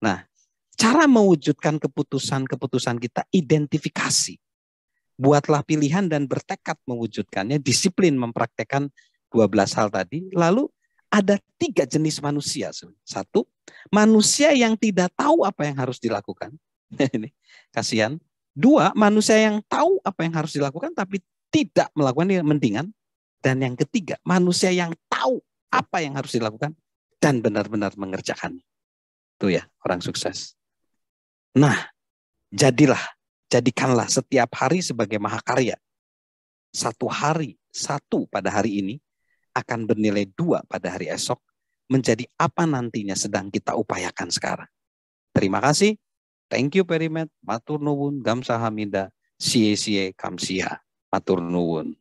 Nah, cara mewujudkan keputusan-keputusan kita, identifikasi. Buatlah pilihan dan bertekad mewujudkannya, disiplin mempraktekkan 12 hal tadi. Lalu ada 3 jenis manusia. 1, manusia yang tidak tahu apa yang harus dilakukan. Ini kasihan. 2, manusia yang tahu apa yang harus dilakukan tapi tidak melakukan, mendingan. Dan yang ketiga, manusia yang tahu apa yang harus dilakukan dan benar-benar mengerjakannya. Itu ya, orang sukses. Nah, jadikanlah setiap hari sebagai mahakarya. 1 hari, 1 pada hari ini akan bernilai 2 pada hari esok, menjadi apa nantinya sedang kita upayakan sekarang. Terima kasih. Thank you very much. Matur nuwun, gamsahamnida, sie kamsia. Matur nuwun.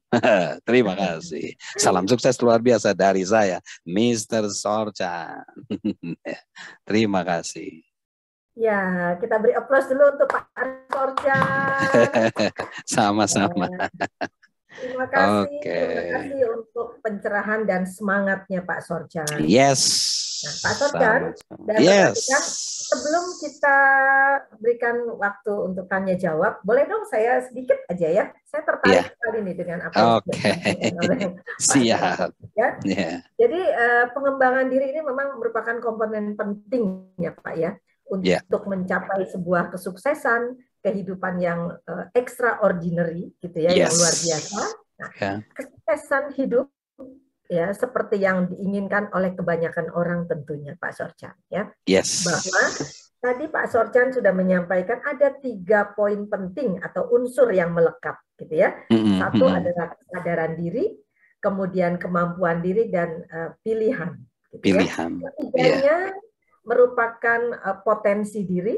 Terima kasih. Salam sukses luar biasa dari saya, Mr. Sorchan. Terima kasih. Ya, kita beri aplaus dulu untuk Pak Sorchan. Sama-sama. Terima kasih untuk pencerahan dan semangatnya Pak Sorchan. Yes. Nah, Pak Sorchan, dan sebelum kita berikan waktu untuk tanya jawab, boleh dong saya sedikit aja ya. Saya tertarik sekali nih dengan apa yang disampaikan oleh Pak Siap. Ya. Jadi pengembangan diri ini memang merupakan komponen penting ya Pak ya, untuk mencapai sebuah kesuksesan, kehidupan yang extraordinary gitu ya, yang luar biasa. Nah, kesuksesan hidup ya seperti yang diinginkan oleh kebanyakan orang tentunya Pak Sorchan ya. Bahwa tadi Pak Sorchan sudah menyampaikan ada 3 poin penting atau unsur yang melekat gitu ya. 1 adalah kesadaran diri, kemudian kemampuan diri dan pilihan. Gitu ya. Ketiganya merupakan potensi diri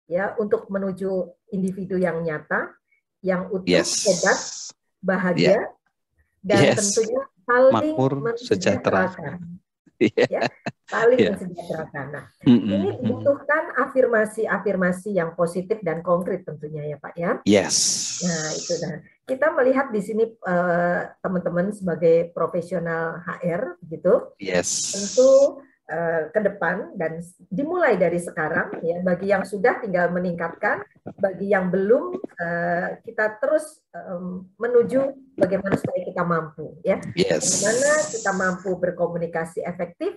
ya untuk menuju individu yang nyata, yang utuh, hebat, bahagia, dan tentunya saling mensejahterakan. Ya, saling mensejahterakan. Nah, ini dibutuhkan afirmasi-afirmasi yang positif dan konkret tentunya ya Pak ya. Nah, itu nah. Kita melihat di sini teman-teman sebagai profesional HR gitu. Tentu ke depan dan dimulai dari sekarang ya, bagi yang sudah tinggal meningkatkan, bagi yang belum kita terus menuju bagaimana supaya kita mampu ya, bagaimana kita mampu berkomunikasi efektif,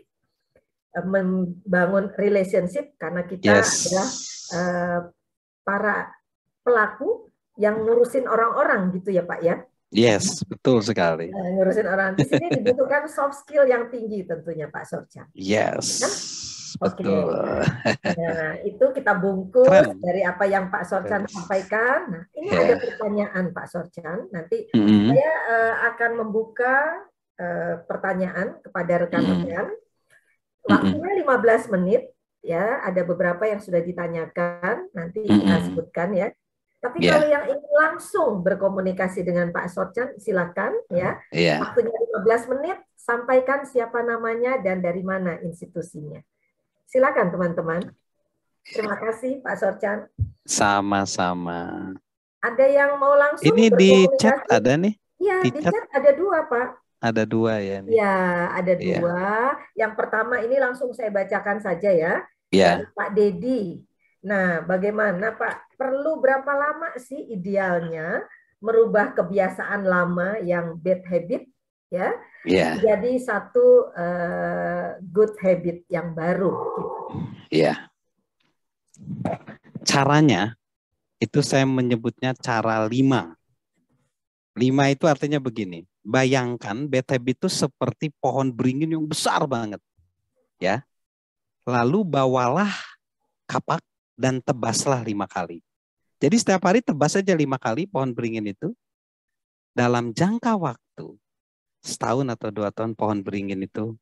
membangun relationship karena kita adalah para pelaku yang ngurusin orang-orang gitu ya Pak ya. Betul sekali. Ngurusin orang. Di sini dibutuhkan soft skill yang tinggi tentunya Pak Sorchan. Betul. Nah, itu kita bungkus dari apa yang Pak Sorchan sampaikan. Nah, ini ada pertanyaan Pak Sorchan. Nanti saya akan membuka pertanyaan kepada rekan-rekan. Waktunya 15 menit ya. Ada beberapa yang sudah ditanyakan. Nanti kita sebutkan ya. Tapi kalau yang ingin langsung berkomunikasi dengan Pak Sorchan, silakan ya. Waktunya 15 menit, sampaikan siapa namanya dan dari mana institusinya. Silakan teman-teman. Terima kasih Pak Sorchan. Sama-sama. Ada yang mau langsung ini di chat ada nih? Iya, di chat ada 2 Pak. Ada 2 ya nih. Iya, ada 2. Yang pertama ini langsung saya bacakan saja ya. Dari Pak Dedi. Nah, bagaimana Pak? Perlu berapa lama sih idealnya merubah kebiasaan lama yang bad habit ya Iya, menjadi satu good habit yang baru. iya. Caranya itu saya menyebutnya cara 5. 5 itu artinya begini. Bayangkan bad habit itu seperti pohon beringin yang besar banget. Ya. Lalu bawalah kapak dan tebaslah 5 kali. Jadi setiap hari tebas saja 5 kali pohon beringin itu. Dalam jangka waktu setahun atau 2 tahun pohon beringin itu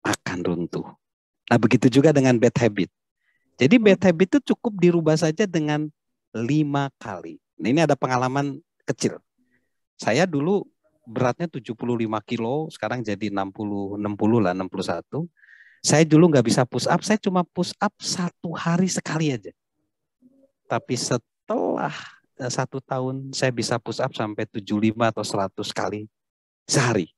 akan runtuh. Nah begitu juga dengan bad habit. Jadi bad habit itu cukup dirubah saja dengan 5 kali. Nah, ini ada pengalaman kecil. Saya dulu beratnya 75 kilo, sekarang jadi 60 lah, 61. Saya dulu nggak bisa push up, saya cuma push up 1 hari sekali aja. Tapi setelah 1 tahun saya bisa push up sampai 75 atau 100 kali sehari.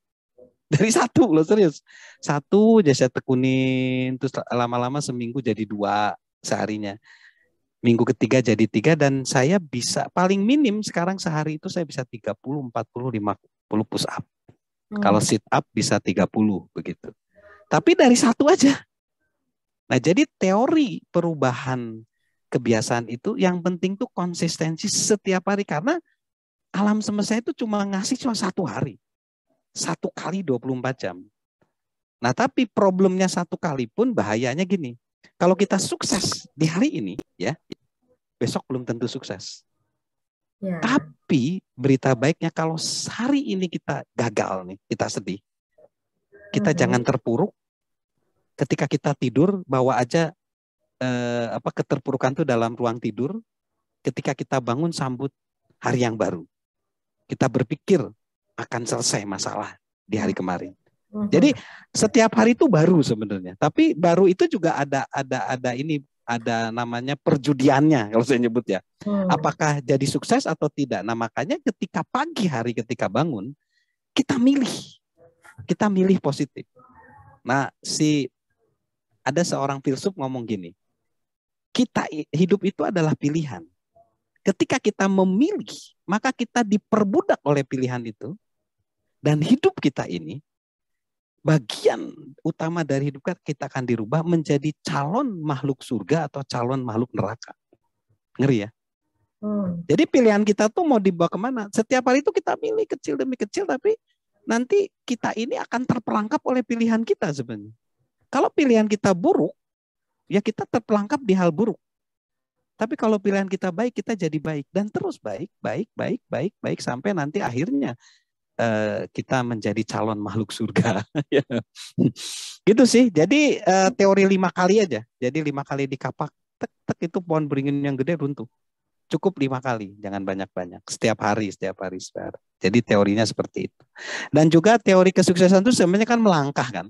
Dari 1 loh, serius. 1 aja saya tekunin, terus lama-lama seminggu jadi 2 seharinya. Minggu ketiga jadi 3 dan saya bisa paling minim sekarang sehari itu saya bisa 30, 40, 50 push up. Kalau sit up bisa 30 begitu. Tapi dari 1 aja. Nah, jadi teori perubahan kebiasaan itu yang penting tuh konsistensi setiap hari karena alam semesta itu cuma ngasih 1 hari. 1 kali 24 jam. Nah, tapi problemnya 1 kali pun bahayanya gini. Kalau kita sukses di hari ini ya, besok belum tentu sukses. Ya. Tapi berita baiknya kalau hari ini kita gagal nih, kita sedih. Kita jangan terpuruk. Ketika kita tidur, bawa aja keterpurukan itu dalam ruang tidur. Ketika kita bangun, sambut hari yang baru. Kita berpikir akan selesai masalah di hari kemarin. Jadi setiap hari itu baru sebenarnya. Tapi baru itu juga ada namanya perjudiannya kalau saya nyebut ya. Apakah jadi sukses atau tidak? Nah makanya ketika pagi hari ketika bangun kita milih positif. Nah ada seorang filsuf ngomong gini, kita hidup itu adalah pilihan. Ketika kita memilih, maka kita diperbudak oleh pilihan itu dan hidup kita ini bagian utama dari hidup kita akan dirubah menjadi calon makhluk surga atau calon makhluk neraka. Ngeri ya? Jadi pilihan kita tuh mau dibawa kemana? Setiap hari itu kita milih kecil demi kecil, tapi nanti kita ini akan terperangkap oleh pilihan kita sebenarnya. Kalau pilihan kita buruk, ya kita terperangkap di hal buruk. Tapi kalau pilihan kita baik, kita jadi baik. Dan terus baik sampai nanti akhirnya kita menjadi calon makhluk surga. Gitu sih. Jadi teori 5 kali aja. Jadi 5 kali dikapak, tek itu pohon beringin yang gede runtuh. Cukup 5 kali, jangan banyak-banyak. Setiap hari. Jadi teorinya seperti itu. Dan juga teori kesuksesan itu sebenarnya kan melangkah kan.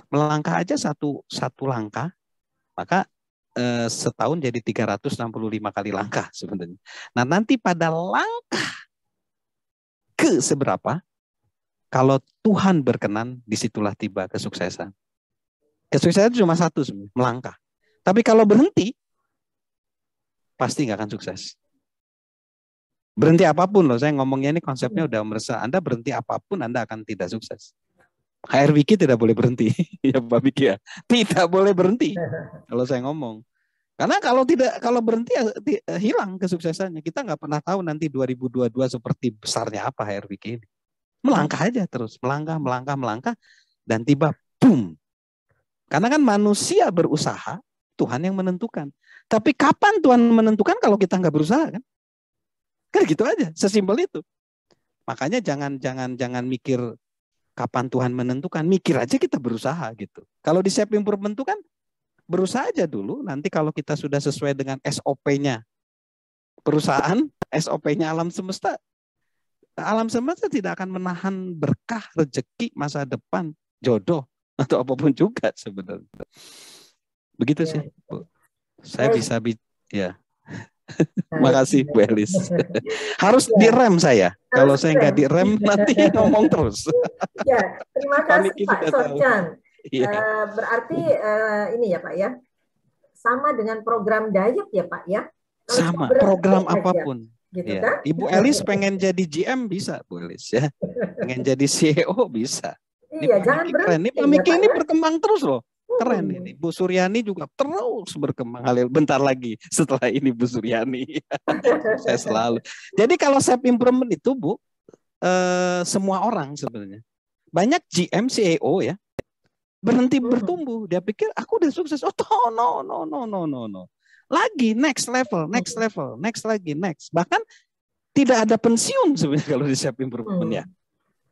Melangkah aja satu langkah, maka setahun jadi 365 kali langkah sebenarnya. Nah nanti pada langkah ke seberapa, kalau Tuhan berkenan, disitulah tiba kesuksesan. Kesuksesan cuma 1 sebenarnya, melangkah. Tapi kalau berhenti, pasti nggak akan sukses. Berhenti apapun loh, saya ngomongnya ini konsepnya udah meresah. Anda berhenti apapun, Anda akan tidak sukses. HR Wiki tidak boleh berhenti, ya Pak Wiki ya, tidak boleh berhenti. Kalau saya ngomong, karena kalau berhenti hilang kesuksesannya. Kita nggak pernah tahu nanti 2022 seperti besarnya apa HR Wiki ini. Melangkah aja terus, melangkah, dan tiba, boom. Karena kan manusia berusaha, Tuhan yang menentukan. Tapi kapan Tuhan menentukan kalau kita nggak berusaha kan? Kan gitu aja, sesimpel itu. Makanya jangan mikir kapan Tuhan menentukan, mikir aja kita berusaha gitu. Kalau di self improvement itu kan berusaha aja dulu, nanti kalau kita sudah sesuai dengan SOP-nya perusahaan, SOP-nya alam semesta tidak akan menahan berkah, rezeki, masa depan, jodoh, atau apapun juga sebenarnya. Begitu sih, Bu. Saya bisa ya. Makasih Bu Elis. Harus direm saya. Kalau saya nggak direm nanti ngomong terus. Ya, terima kasih Pak Sorjan. Berarti ini ya Pak ya, sama dengan program diet ya Pak ya. Sama program apapun. gitu Iya. kan? Ibu Elis pengen jadi GM bisa, Bu Elis ya. Pengen jadi CEO bisa. Ini Iya, Pak jangan Miki keren. Ini berhenti Pak ya Miki Pak ini ya. berkembang terus loh. Keren Hmm. ini. Bu Suryani juga terus berkembang. Halil bentar lagi setelah ini Bu Suryani. Saya selalu. Jadi kalau self improvement itu Bu, semua orang sebenarnya. Banyak GM, CEO ya berhenti bertumbuh. Dia pikir aku udah sukses. Oh no, no, no, no, no, no. Lagi next level, next level, next lagi, next. Bahkan tidak ada pensiun sebenarnya kalau di self improvement ya.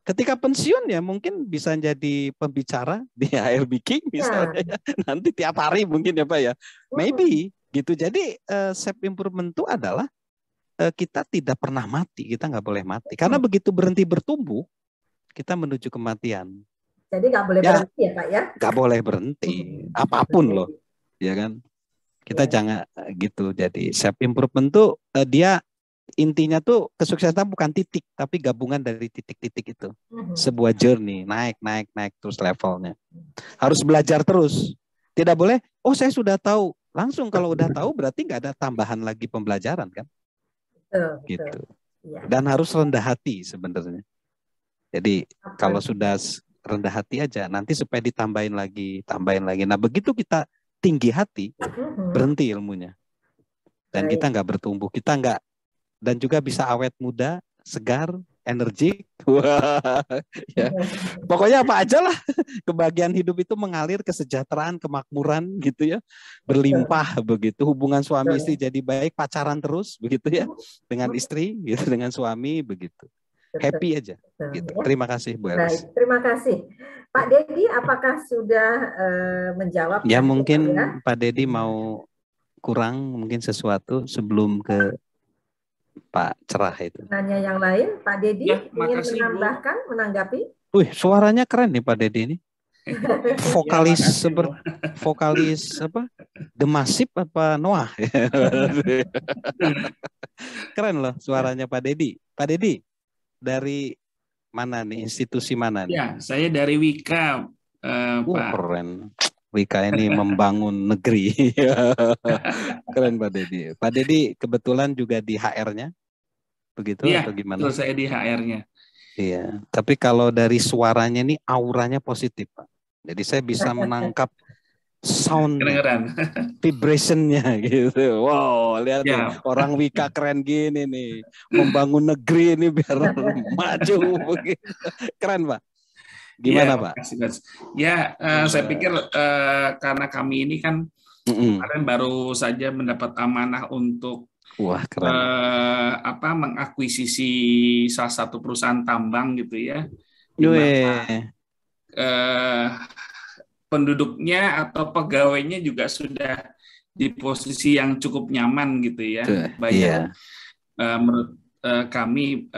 Ketika pensiun ya mungkin bisa jadi pembicara di HRBK misalnya ya. Nanti tiap hari mungkin ya Pak ya. Maybe gitu. Jadi self improvement itu adalah kita tidak pernah mati, kita nggak boleh mati. Karena begitu berhenti bertumbuh, kita menuju kematian. Jadi nggak boleh berhenti ya Pak ya? Nggak boleh berhenti, apapun loh, ya kan? Kita jangan gitu. Jadi self improvement tuh dia intinya tuh kesuksesan bukan titik, tapi gabungan dari titik-titik itu. Sebuah journey, naik terus levelnya. Harus belajar terus. Tidak boleh, oh saya sudah tahu. Langsung kalau udah tahu berarti nggak ada tambahan lagi pembelajaran kan? Gitu. Dan harus rendah hati sebenarnya. Jadi kalau sudah rendah hati aja, nanti supaya ditambahin lagi. Nah begitu kita tinggi hati, berhenti ilmunya. Dan kita nggak bertumbuh, kita nggak, dan juga bisa awet muda, segar, energik. Wah, ya. Pokoknya apa aja lah, kebahagiaan hidup itu mengalir, kesejahteraan, kemakmuran gitu ya, berlimpah begitu. Hubungan suami istri jadi baik, pacaran terus begitu ya, dengan istri gitu, dengan suami begitu. Happy aja. Gitu. Terima kasih Bu Elis. Terima kasih. Pak Dedi, apakah sudah menjawab? Ya mungkin Pak Dedi mau kurang mungkin sesuatu sebelum ke Pak Cerah itu. Nanya yang lain, Pak Dedi ingin menambahkan, menanggapi? Wih, suaranya keren nih Pak Dedi ini. Vokalis vokalis apa? The Massive apa Noah? Keren loh suaranya Pak Dedi. Pak Dedi dari mana nih, institusi mana nih? Ya, saya dari Wika, Pak. Keren. Wika ini membangun negeri. Keren Pak Dedi. Pak Dedi kebetulan juga di HR-nya, begitu ya, atau gimana? Betul, saya di HR-nya. Iya, tapi kalau dari suaranya ini auranya positif Pak. Jadi saya bisa menangkap sound vibration-nya gitu. Wow, lihat nih, orang Wika keren gini nih, membangun negeri ini biar maju begitu. Keren Pak. Gimana Pak? Saya pikir karena kami ini kan kemarin baru saja mendapat amanah untuk mengakuisisi salah satu perusahaan tambang gitu ya. Penduduknya atau pegawainya juga sudah di posisi yang cukup nyaman gitu ya. Banyak menurut kami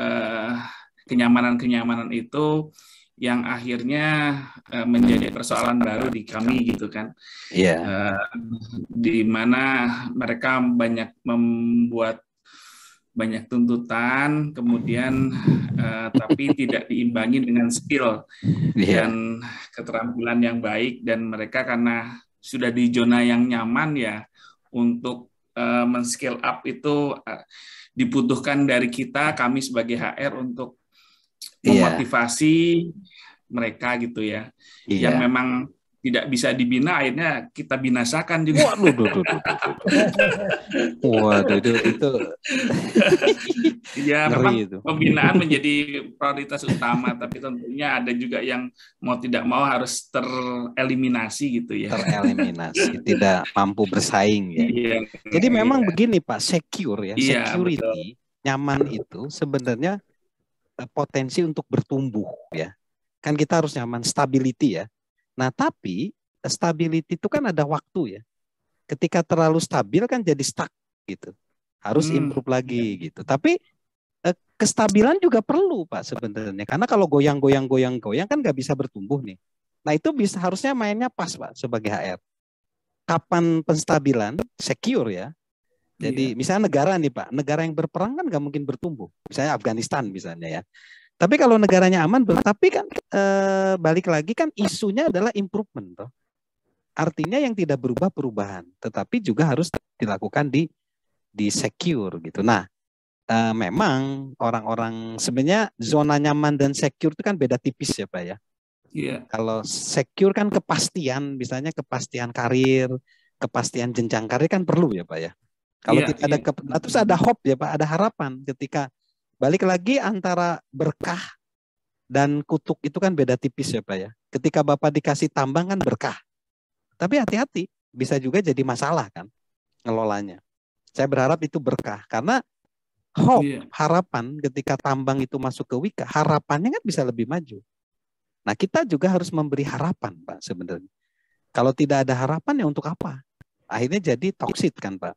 kenyamanan itu yang akhirnya menjadi persoalan baru di kami gitu kan. Di mana mereka banyak membuat banyak tuntutan, kemudian tapi tidak diimbangi dengan skill dan keterampilan yang baik, dan mereka karena sudah di zona yang nyaman ya, untuk men-skill up itu dibutuhkan dari kami sebagai HR untuk memotivasi mereka gitu ya, yang memang tidak bisa dibina, akhirnya kita binasakan juga. Waduh, itu. Ya memang pembinaan menjadi prioritas utama, tapi tentunya ada juga yang mau tidak mau harus tereliminasi gitu ya. Tereliminasi, tidak mampu bersaing ya. Jadi memang begini Pak, secure ya, security, nyaman itu sebenarnya potensi untuk bertumbuh ya. Kan kita harus nyaman, stability ya. Nah, tapi stability itu kan ada waktu ya. Ketika terlalu stabil kan jadi stuck gitu. Harus improve lagi gitu. Tapi kestabilan juga perlu Pak sebenarnya. Karena kalau goyang kan nggak bisa bertumbuh nih. Nah, itu harusnya mainnya pas Pak sebagai HR. Kapan penstabilan? Secure ya. Jadi misalnya negara nih Pak, negara yang berperang kan nggak mungkin bertumbuh. Misalnya Afghanistan misalnya ya. Tapi kalau negaranya aman, tapi kan balik lagi kan isunya adalah improvement, toh. Artinya yang tidak berubah perubahan, tetapi juga harus dilakukan di secure gitu. Nah, memang orang-orang sebenarnya zona nyaman dan secure itu kan beda tipis ya Pak ya. Iya. Kalau secure kan kepastian, misalnya kepastian karir, kepastian jenjang karir kan perlu ya Pak ya. Kalau tidak ada terus ada hope ya Pak, ada harapan ketika balik lagi antara berkah dan kutuk itu kan beda tipis ya Pak ya. Ketika Bapak dikasih tambang kan berkah. Tapi hati-hati, bisa juga jadi masalah kan ngelolanya. Saya berharap itu berkah karena hope, harapan ketika tambang itu masuk ke Wika, harapannya kan bisa lebih maju. Nah, kita juga harus memberi harapan, Pak, sebenarnya. Kalau tidak ada harapan ya untuk apa? Akhirnya jadi toksit kan, Pak.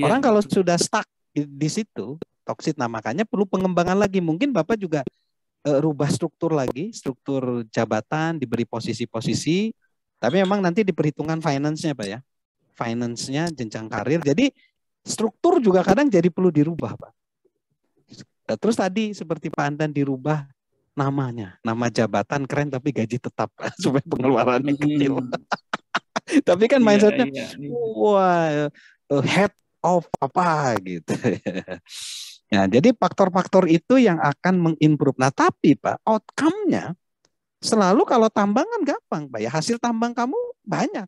Orang kalau sudah stuck di situ, toksit. Nah, makanya perlu pengembangan lagi. Mungkin Bapak juga rubah struktur lagi, struktur jabatan, diberi posisi-posisi. Tapi memang nanti diperhitungkan finance-nya, Pak ya. Finance-nya, jenjang karir. Jadi struktur juga kadang jadi perlu dirubah, Pak. Terus tadi seperti Pak Andan dirubah namanya, nama jabatan keren tapi gaji tetap supaya pengeluarannya kecil. Tapi kan mindsetnya, wah head of apa gitu. Nah, jadi faktor-faktor itu yang akan mengimprove. Nah, tapi Pak, outcome-nya selalu kalau tambangan gampang, Pak ya. Hasil tambang kamu banyak.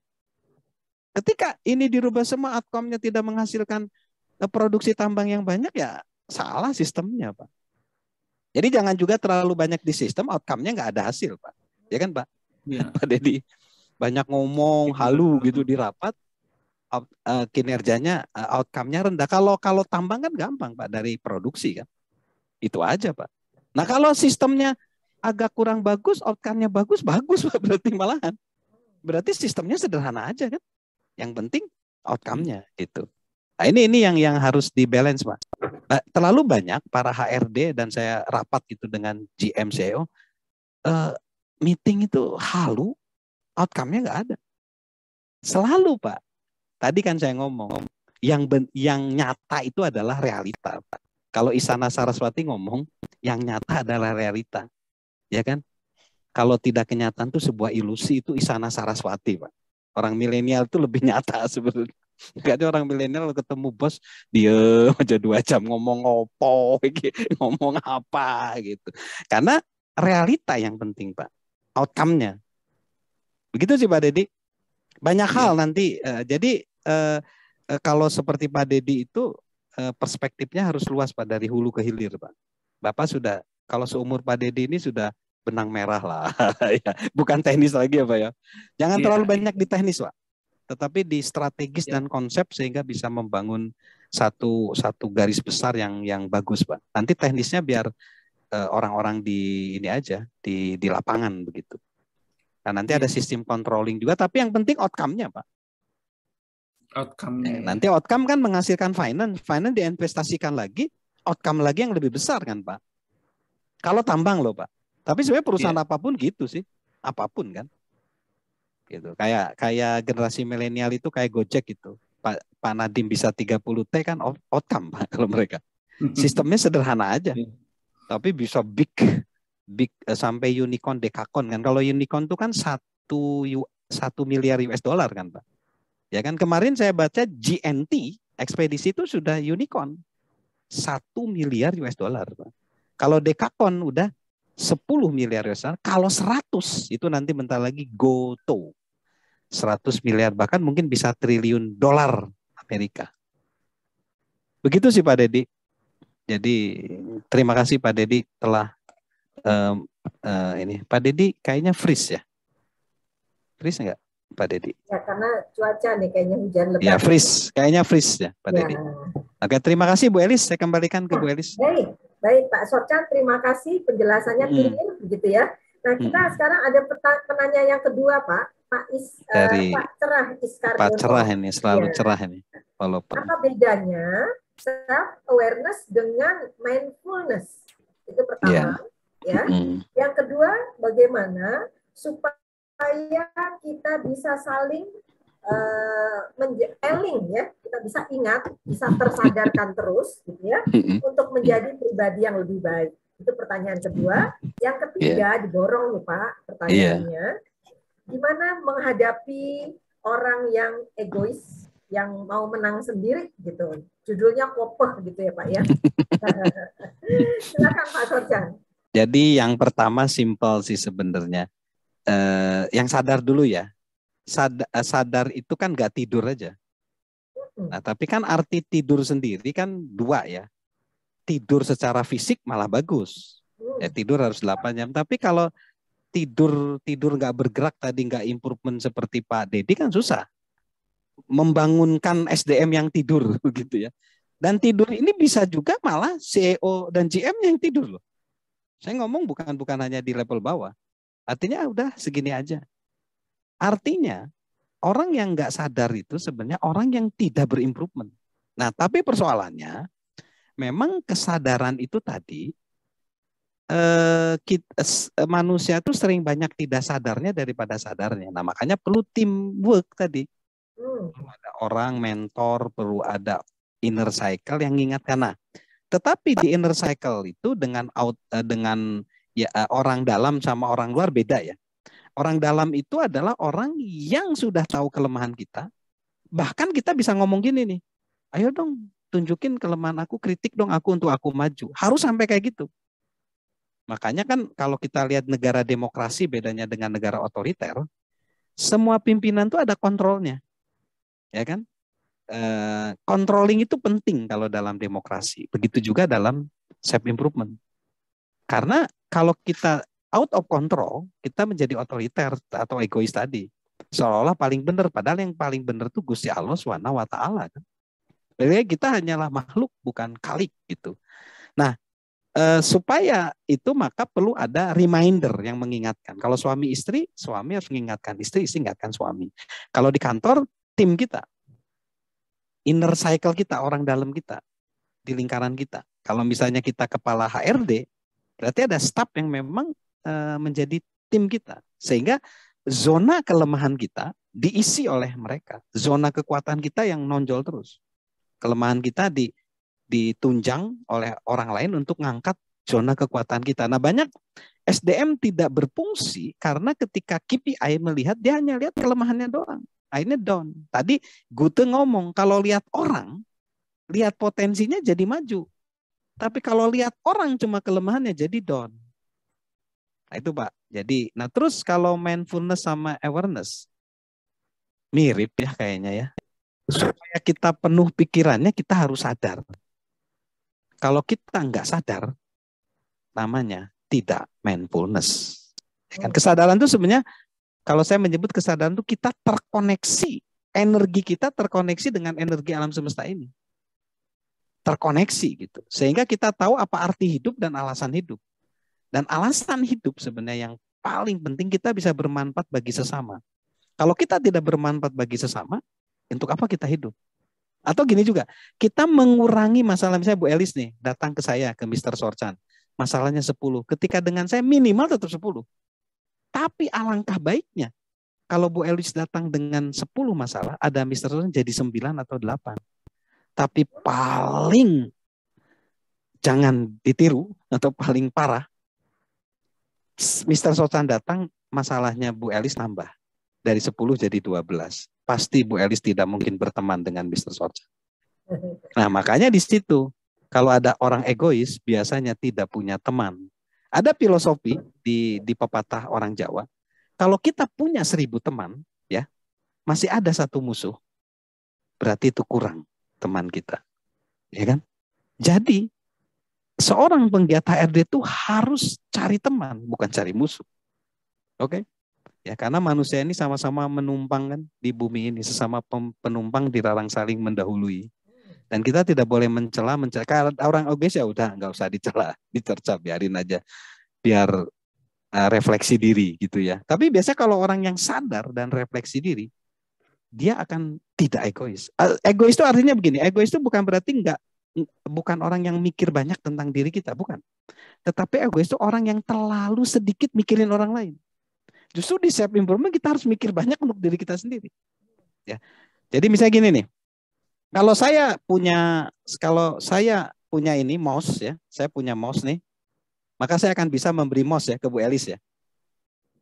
Ketika ini dirubah semua, outcome-nya tidak menghasilkan produksi tambang yang banyak, ya salah sistemnya, Pak. Jadi jangan juga terlalu banyak di sistem, outcome-nya nggak ada hasil, Pak. Ya kan, Pak? Ya. Pak Dedi banyak ngomong halu gitu di rapat, kinerjanya, outcome-nya rendah. Kalau tambang kan gampang, Pak, dari produksi kan. Itu aja, Pak. Nah, kalau sistemnya agak kurang bagus, outcome-nya bagus, Pak, berarti malahan. Berarti sistemnya sederhana aja kan. Yang penting outcome-nya gitu. Nah, ini yang harus di-balance, Pak. Terlalu banyak para HRD dan saya rapat itu dengan GM CEO, meeting itu halu, outcome-nya nggak ada. Selalu, Pak. Tadi kan saya ngomong, yang nyata itu adalah realita, Pak. Kalau Isana Saraswati ngomong, yang nyata adalah realita. Ya kan? Kalau tidak kenyataan itu sebuah ilusi, itu Isana Saraswati, Pak. Orang milenial itu lebih nyata sebenarnya. Gak ada orang milenial ketemu bos dia aja 2 jam ngomong opo, ngomong apa gitu. Karena realita yang penting, Pak. Outcome-nya. Begitu sih Pak Dedi. Banyak hal nanti. Jadi kalau seperti Pak Dedi itu perspektifnya harus luas Pak, dari hulu ke hilir, Pak. Bapak sudah, kalau seumur Pak Dedi ini sudah benang merah lah. Bukan teknis lagi ya Pak ya. Jangan terlalu banyak di teknis, Pak. Tetapi di strategis dan konsep sehingga bisa membangun satu garis besar yang bagus, Pak. Nanti teknisnya biar orang-orang di ini aja di lapangan begitu. Nah, nanti ada sistem controlling juga, tapi yang penting outcome-nya, Pak. Outcome-nya. Nanti outcome kan menghasilkan finance diinvestasikan lagi, outcome lagi yang lebih besar kan, Pak. Kalau tambang loh, Pak. Tapi sebenarnya perusahaan apapun gitu sih, apapun kan. Gitu. Kayak generasi milenial itu kayak Gojek gitu. Pak Nadiem bisa 30T kan outcome Pak, kalau mereka. Sistemnya sederhana aja. Tapi bisa big sampai unicorn, dekakon kan. Kalau unicorn itu kan 1 miliar US dollar kan, Pak. Ya kan, kemarin saya baca GNT ekspedisi itu sudah unicorn 1 miliar US dollar, Pak. Kalau dekakon udah 10 miliar US dollar. Kalau 100 itu nanti bentar lagi GoTo. 100 miliar, bahkan mungkin bisa triliun dolar Amerika. Begitu sih Pak Dedi. Jadi terima kasih Pak Dedi telah ini. Pak Dedi kayaknya freeze ya? Freeze enggak Pak Dedi? Ya karena cuaca nih kayaknya hujan lebat. Ya freeze, kayaknya freeze ya Pak Dedi. Oke, terima kasih Bu Elis. Saya kembalikan ke Bu Elis. Baik Pak Sorchan, terima kasih penjelasannya clear begitu ya. Nah kita sekarang ada penanya yang kedua Pak. Pak Cerah Iskaryono. Pak Cerah ini selalu cerah ini. Walaupun. Apa bedanya self awareness dengan mindfulness? Itu pertama, ya. Yang kedua, bagaimana supaya kita bisa saling eling ya, kita bisa ingat, bisa tersadarkan terus, gitu ya, untuk menjadi pribadi yang lebih baik. Itu pertanyaan kedua. Yang ketiga diborong nih Pak pertanyaannya. Gimana menghadapi orang yang egois, yang mau menang sendiri gitu. Judulnya kopeh gitu ya Pak ya. Silakan Pak Sorjan. Jadi yang pertama simpel sih sebenarnya. Yang sadar dulu ya. Sadar itu kan nggak tidur aja. Nah, tapi kan arti tidur sendiri kan dua ya. Tidur secara fisik malah bagus. Ya, tidur harus 8 jam. Tapi kalau tidur nggak bergerak tadi, nggak improvement seperti Pak Dedi kan susah. Membangunkan SDM yang tidur begitu ya. Dan tidur ini bisa juga malah CEO dan GM yang tidur loh. Saya ngomong bukan hanya di level bawah. Artinya udah segini aja. Artinya orang yang nggak sadar itu sebenarnya orang yang tidak berimprovement. Nah, tapi persoalannya memang kesadaran itu tadi manusia tuh sering banyak tidak sadarnya daripada sadarnya. Nah, makanya perlu teamwork tadi. Perlu ada orang mentor, perlu ada inner cycle yang mengingatkan. Nah, tetapi di inner cycle itu dengan orang dalam sama orang luar beda ya. Orang dalam itu adalah orang yang sudah tahu kelemahan kita. Bahkan kita bisa ngomong gini nih, ayo dong tunjukin kelemahan aku, kritik dong aku untuk aku maju. Harus sampai kayak gitu. Makanya kan kalau kita lihat negara demokrasi bedanya dengan negara otoriter, semua pimpinan tuh ada kontrolnya. Ya kan? Controlling itu penting kalau dalam demokrasi. Begitu juga dalam self improvement. Karena kalau kita out of control, kita menjadi otoriter atau egois tadi. Seolah-olah paling benar, padahal yang paling benar itu Gusti Allah Subhanahu wa taala kan. Jadi kita hanyalah makhluk bukan khalik gitu. Nah, supaya itu maka perlu ada reminder yang mengingatkan. Kalau suami istri, suami harus mengingatkan istri, istri ingatkan suami. Kalau di kantor, tim kita, inner cycle kita, orang dalam kita, di lingkaran kita. Kalau misalnya kita kepala HRD, berarti ada staf yang memang menjadi tim kita. Sehingga zona kelemahan kita diisi oleh mereka. Zona kekuatan kita yang nonjol terus. Kelemahan kita ditunjang oleh orang lain untuk ngangkat zona kekuatan kita. Nah, banyak SDM tidak berfungsi karena ketika KPI melihat, dia hanya lihat kelemahannya doang. Akhirnya down. Tadi Gute ngomong, kalau lihat orang, lihat potensinya jadi maju. Tapi kalau lihat orang cuma kelemahannya jadi down. Nah itu Pak. Jadi, nah terus kalau mindfulness sama awareness, mirip ya kayaknya ya. Supaya kita penuh pikirannya, kita harus sadar. Kalau kita nggak sadar, namanya tidak mindfulness. Kan kesadaran itu sebenarnya, kalau saya menyebut kesadaran itu kita terkoneksi, energi kita terkoneksi dengan energi alam semesta ini. Terkoneksi gitu. Sehingga kita tahu apa arti hidup dan alasan hidup. Dan alasan hidup sebenarnya yang paling penting kita bisa bermanfaat bagi sesama. Kalau kita tidak bermanfaat bagi sesama, untuk apa kita hidup? Atau gini juga, kita mengurangi masalah, misalnya Bu Elis nih, datang ke saya, ke Mr. Sorchan, masalahnya 10. Ketika dengan saya minimal tetap 10. Tapi alangkah baiknya, kalau Bu Elis datang dengan 10 masalah, ada Mr. Sorchan jadi 9 atau 8. Tapi paling jangan ditiru, atau paling parah, Mr. Sorchan datang, masalahnya Bu Elis nambah. Dari 10 jadi 12. Pasti Bu Elis tidak mungkin berteman dengan Mr. Sorchan. Nah, makanya di situ, kalau ada orang egois, biasanya tidak punya teman. Ada filosofi di pepatah orang Jawa, kalau kita punya 1000 teman, ya, masih ada satu musuh, berarti itu kurang teman kita. Ya kan? Jadi, seorang penggiat HRD itu harus cari teman, bukan cari musuh. Oke? Ya, karena manusia ini sama-sama menumpang kan di bumi ini, sesama penumpang dilarang saling mendahului. Dan kita tidak boleh mencela. Kalau orang egois ya udah nggak usah dicela, dicerca, biarin aja, biar refleksi diri gitu ya. Tapi biasanya kalau orang yang sadar dan refleksi diri, dia akan tidak egois. Egois itu artinya begini, egois itu bukan berarti bukan orang yang mikir banyak tentang diri kita, bukan. Tetapi egois itu orang yang terlalu sedikit mikirin orang lain. Justru di self improvement kita harus mikir banyak untuk diri kita sendiri. Ya. Jadi misalnya gini nih. Kalau saya punya ini mouse ya, saya punya mouse nih, maka saya akan bisa memberi mouse ya ke Bu Elis ya.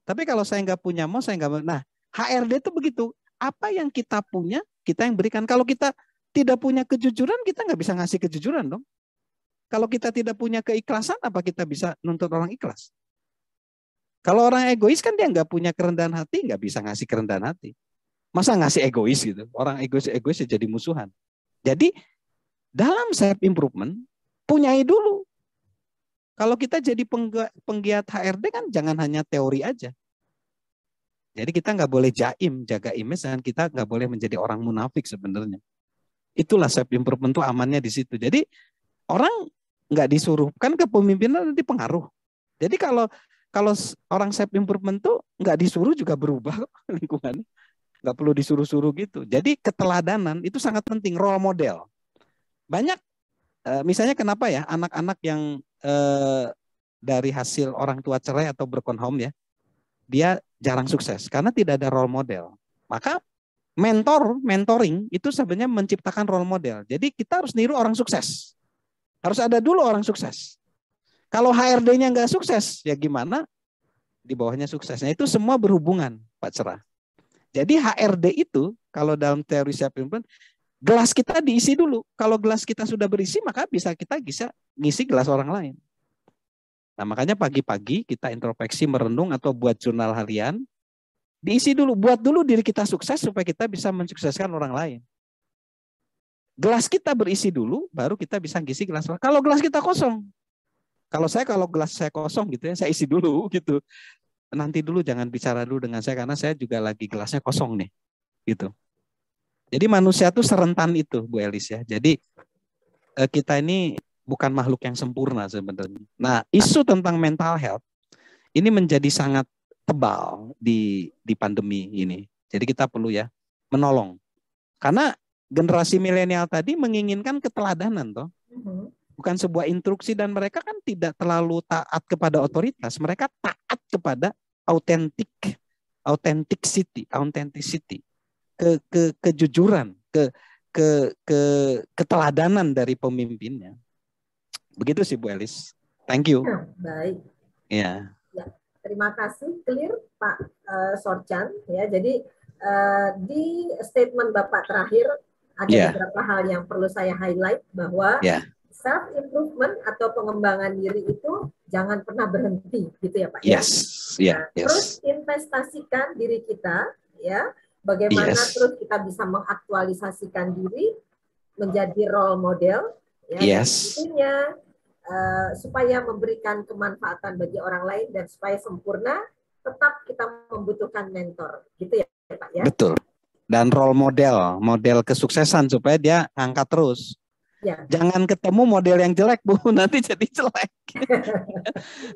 Tapi kalau saya nggak punya mouse, saya nggak. Nah, HRD itu begitu. Apa yang kita punya, kita yang berikan. Kalau kita tidak punya kejujuran, kita nggak bisa ngasih kejujuran dong. Kalau kita tidak punya keikhlasan, apa kita bisa nuntut orang ikhlas? Kalau orang egois kan dia nggak punya kerendahan hati, nggak bisa ngasih kerendahan hati. Masa ngasih egois gitu? Orang egois ya jadi musuhan. Jadi dalam self improvement punyai dulu. Kalau kita jadi penggiat HRD kan jangan hanya teori aja. Jadi kita nggak boleh jaim, jaga image, dan kita nggak boleh menjadi orang munafik sebenarnya. Itulah self improvement tuh amannya di situ. Jadi orang nggak disuruh, kan kepemimpinan nanti pengaruh. Jadi kalau orang self improvement tuh nggak disuruh juga berubah lingkungannya. Nggak perlu disuruh-suruh gitu. Jadi keteladanan itu sangat penting, role model. Banyak, misalnya kenapa ya anak-anak yang dari hasil orang tua cerai atau broken home ya, dia jarang sukses karena tidak ada role model. Maka mentoring itu sebenarnya menciptakan role model. Jadi kita harus niru orang sukses. Harus ada dulu orang sukses. Kalau HRD-nya nggak sukses, ya gimana? Di bawahnya suksesnya. Itu semua berhubungan, Pak Cerah. Jadi HRD itu, kalau dalam teori self improvement, gelas kita diisi dulu. Kalau gelas kita sudah berisi, maka kita bisa ngisi gelas orang lain. Nah, makanya pagi-pagi kita introspeksi, merenung, atau buat jurnal harian. Diisi dulu, buat dulu diri kita sukses supaya kita bisa mensukseskan orang lain. Gelas kita berisi dulu, baru kita bisa ngisi gelas orang. Kalau gelas kita kosong, kalau gelas saya kosong gitu ya, saya isi dulu gitu. Nanti dulu jangan bicara dulu dengan saya karena saya juga lagi gelasnya kosong nih, gitu. Jadi manusia tuh serentan itu, Bu Elis ya. Jadi kita ini bukan makhluk yang sempurna sebenarnya. Nah, isu tentang mental health ini menjadi sangat tebal di pandemi ini. Jadi kita perlu ya menolong. Karena generasi milenial tadi menginginkan keteladanan toh. Bukan sebuah instruksi, dan mereka kan tidak terlalu taat kepada otoritas. Mereka taat kepada authenticity, kejujuran, keteladanan dari pemimpinnya. Begitu sih Bu Elis. Thank you. Baik. Ya. Ya, terima kasih, clear Pak Sorchan. Ya, jadi di statement Bapak terakhir ada beberapa hal yang perlu saya highlight bahwa self improvement atau pengembangan diri itu jangan pernah berhenti, gitu ya Pak. Yes. Nah, terus investasikan diri kita, ya. Bagaimana terus kita bisa mengaktualisasikan diri menjadi role model, ya. Tentunya supaya memberikan kemanfaatan bagi orang lain dan supaya sempurna, tetap kita membutuhkan mentor, gitu ya Pak ya. Betul. Dan role model kesuksesan supaya dia angkat terus. Ya. Jangan ketemu model yang jelek Bu, nanti jadi jelek.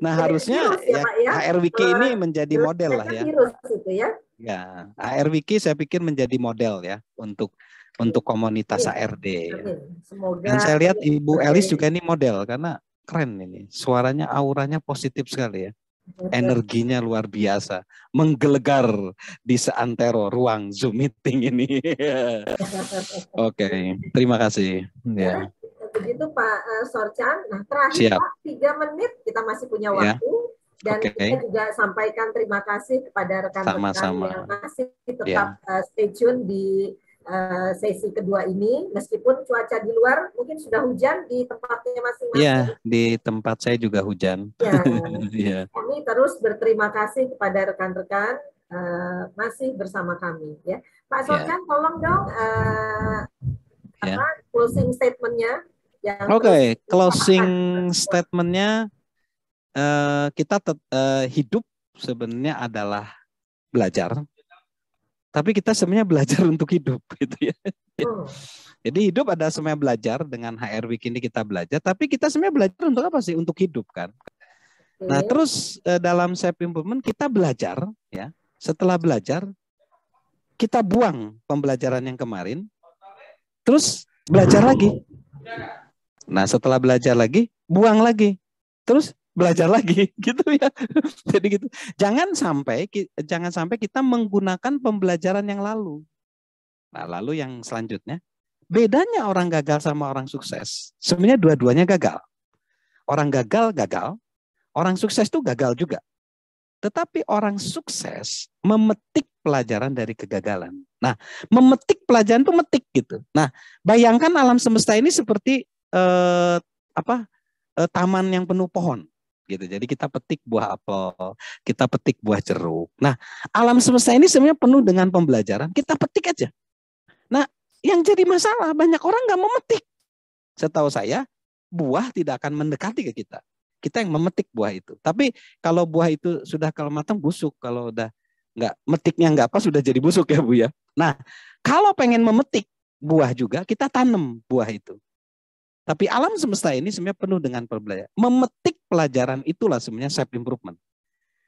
Nah harusnya ya, HR Wiki ini menjadi model lah ya. Itu ya. Ya, HR Wiki saya pikir menjadi model ya untuk komunitas HRD. Semoga. Dan saya lihat Ibu Elis juga ini model karena keren ini, suaranya, auranya positif sekali ya. Energinya luar biasa, menggelegar di seantero ruang Zoom meeting ini. Oke, terima kasih. Ya. Begitu Pak Sorchan. Nah terakhir Pak, 3 menit kita masih punya waktu. Dan kita juga sampaikan terima kasih kepada rekan-rekan yang masih tetap stay tune di sesi kedua ini, meskipun cuaca di luar mungkin sudah hujan di tempatnya masing-masing. Iya, di tempat saya juga hujan. Ya. Kami terus berterima kasih kepada rekan-rekan masih bersama kami. Ya, Pak Sorchan, tolong dong closing statement-nya. Oke, closing statement-nya kita hidup sebenarnya adalah belajar. Tapi kita sebenarnya belajar untuk hidup gitu ya. Jadi hidup ada sebenarnya belajar, dengan HR Week ini kita belajar, tapi kita sebenarnya belajar untuk apa sih? Untuk hidup kan. Nah, terus dalam self improvement kita belajar ya. Setelah belajar kita buang pembelajaran yang kemarin. Terus belajar lagi. Nah, setelah belajar lagi, buang lagi. Terus belajar lagi gitu ya. Jadi gitu. Jangan sampai kita menggunakan pembelajaran yang lalu. Nah, lalu yang selanjutnya, bedanya orang gagal sama orang sukses. Sebenarnya dua-duanya gagal. Orang gagal, orang sukses itu gagal juga. Tetapi orang sukses memetik pelajaran dari kegagalan. Nah, memetik pelajaran itu metik gitu. Nah, bayangkan alam semesta ini seperti taman yang penuh pohon gitu. Jadi kita petik buah apel, kita petik buah jeruk. Nah, alam semesta ini sebenarnya penuh dengan pembelajaran. Kita petik aja. Nah, yang jadi masalah banyak orang nggak memetik. Setahu saya, buah tidak akan mendekati ke kita. Kita yang memetik buah itu. Tapi kalau buah itu sudah kalau matang busuk, kalau udah nggak metiknya nggak apa sudah jadi busuk ya Bu ya. Nah, kalau pengen memetik buah juga kita tanam buah itu. Tapi alam semesta ini sebenarnya penuh dengan pelajaran. Memetik pelajaran itulah sebenarnya self improvement.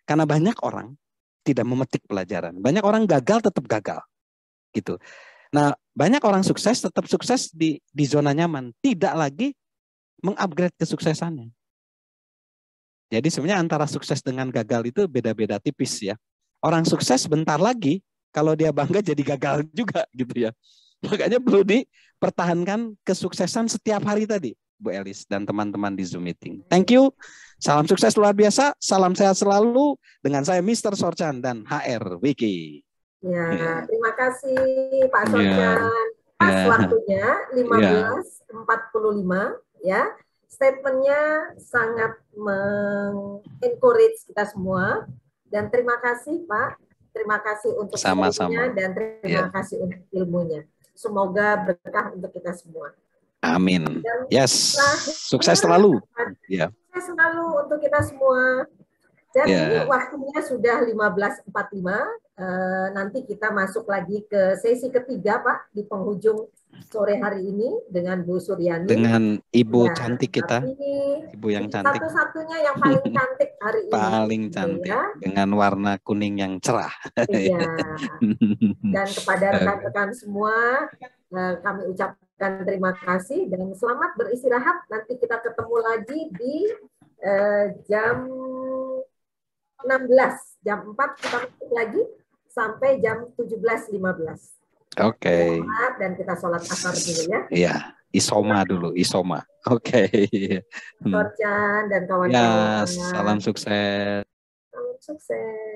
Karena banyak orang tidak memetik pelajaran. Banyak orang gagal tetap gagal. Gitu. Nah, banyak orang sukses tetap sukses di zona nyaman, tidak lagi mengupgrade kesuksesannya. Jadi sebenarnya antara sukses dengan gagal itu beda-beda tipis ya. Orang sukses bentar lagi kalau dia bangga jadi gagal juga gitu ya. Makanya perlu dipertahankan kesuksesan setiap hari tadi, Bu Elis dan teman-teman di Zoom meeting. Thank you. Salam sukses luar biasa. Salam sehat selalu. Dengan saya Mr. Sorchan dan HR Wiki. Ya, terima kasih Pak Sorchan. Pas waktunya 15.45 ya. Statementnya sangat mengencourage kita semua. Dan terima kasih Pak. Terima kasih untuk sama-sama dan terima kasih untuk ilmunya. Semoga berkah untuk kita semua. Amin. Dan sukses selalu. Ya. Sukses selalu untuk kita semua. Dan ini waktunya sudah 15.45. Nanti kita masuk lagi ke sesi ketiga Pak di penghujung sore hari ini dengan Bu Suryani. Dengan Ibu cantik kita. Ibu yang cantik. Satu-satunya yang paling cantik hari ini. Paling cantik. Ya. Dengan warna kuning yang cerah. Iya. Dan kepada rekan-rekan semua, kami ucapkan terima kasih dan selamat beristirahat. Nanti kita ketemu lagi di jam 16. Jam 4 kita ketemu lagi sampai jam 17.15. Oke. Dan kita sholat asar dulu ya. Iya, isoma dulu, isoma. Oke. Sorchan dan kawan-kawan. Ya, salam sukses. Salam sukses.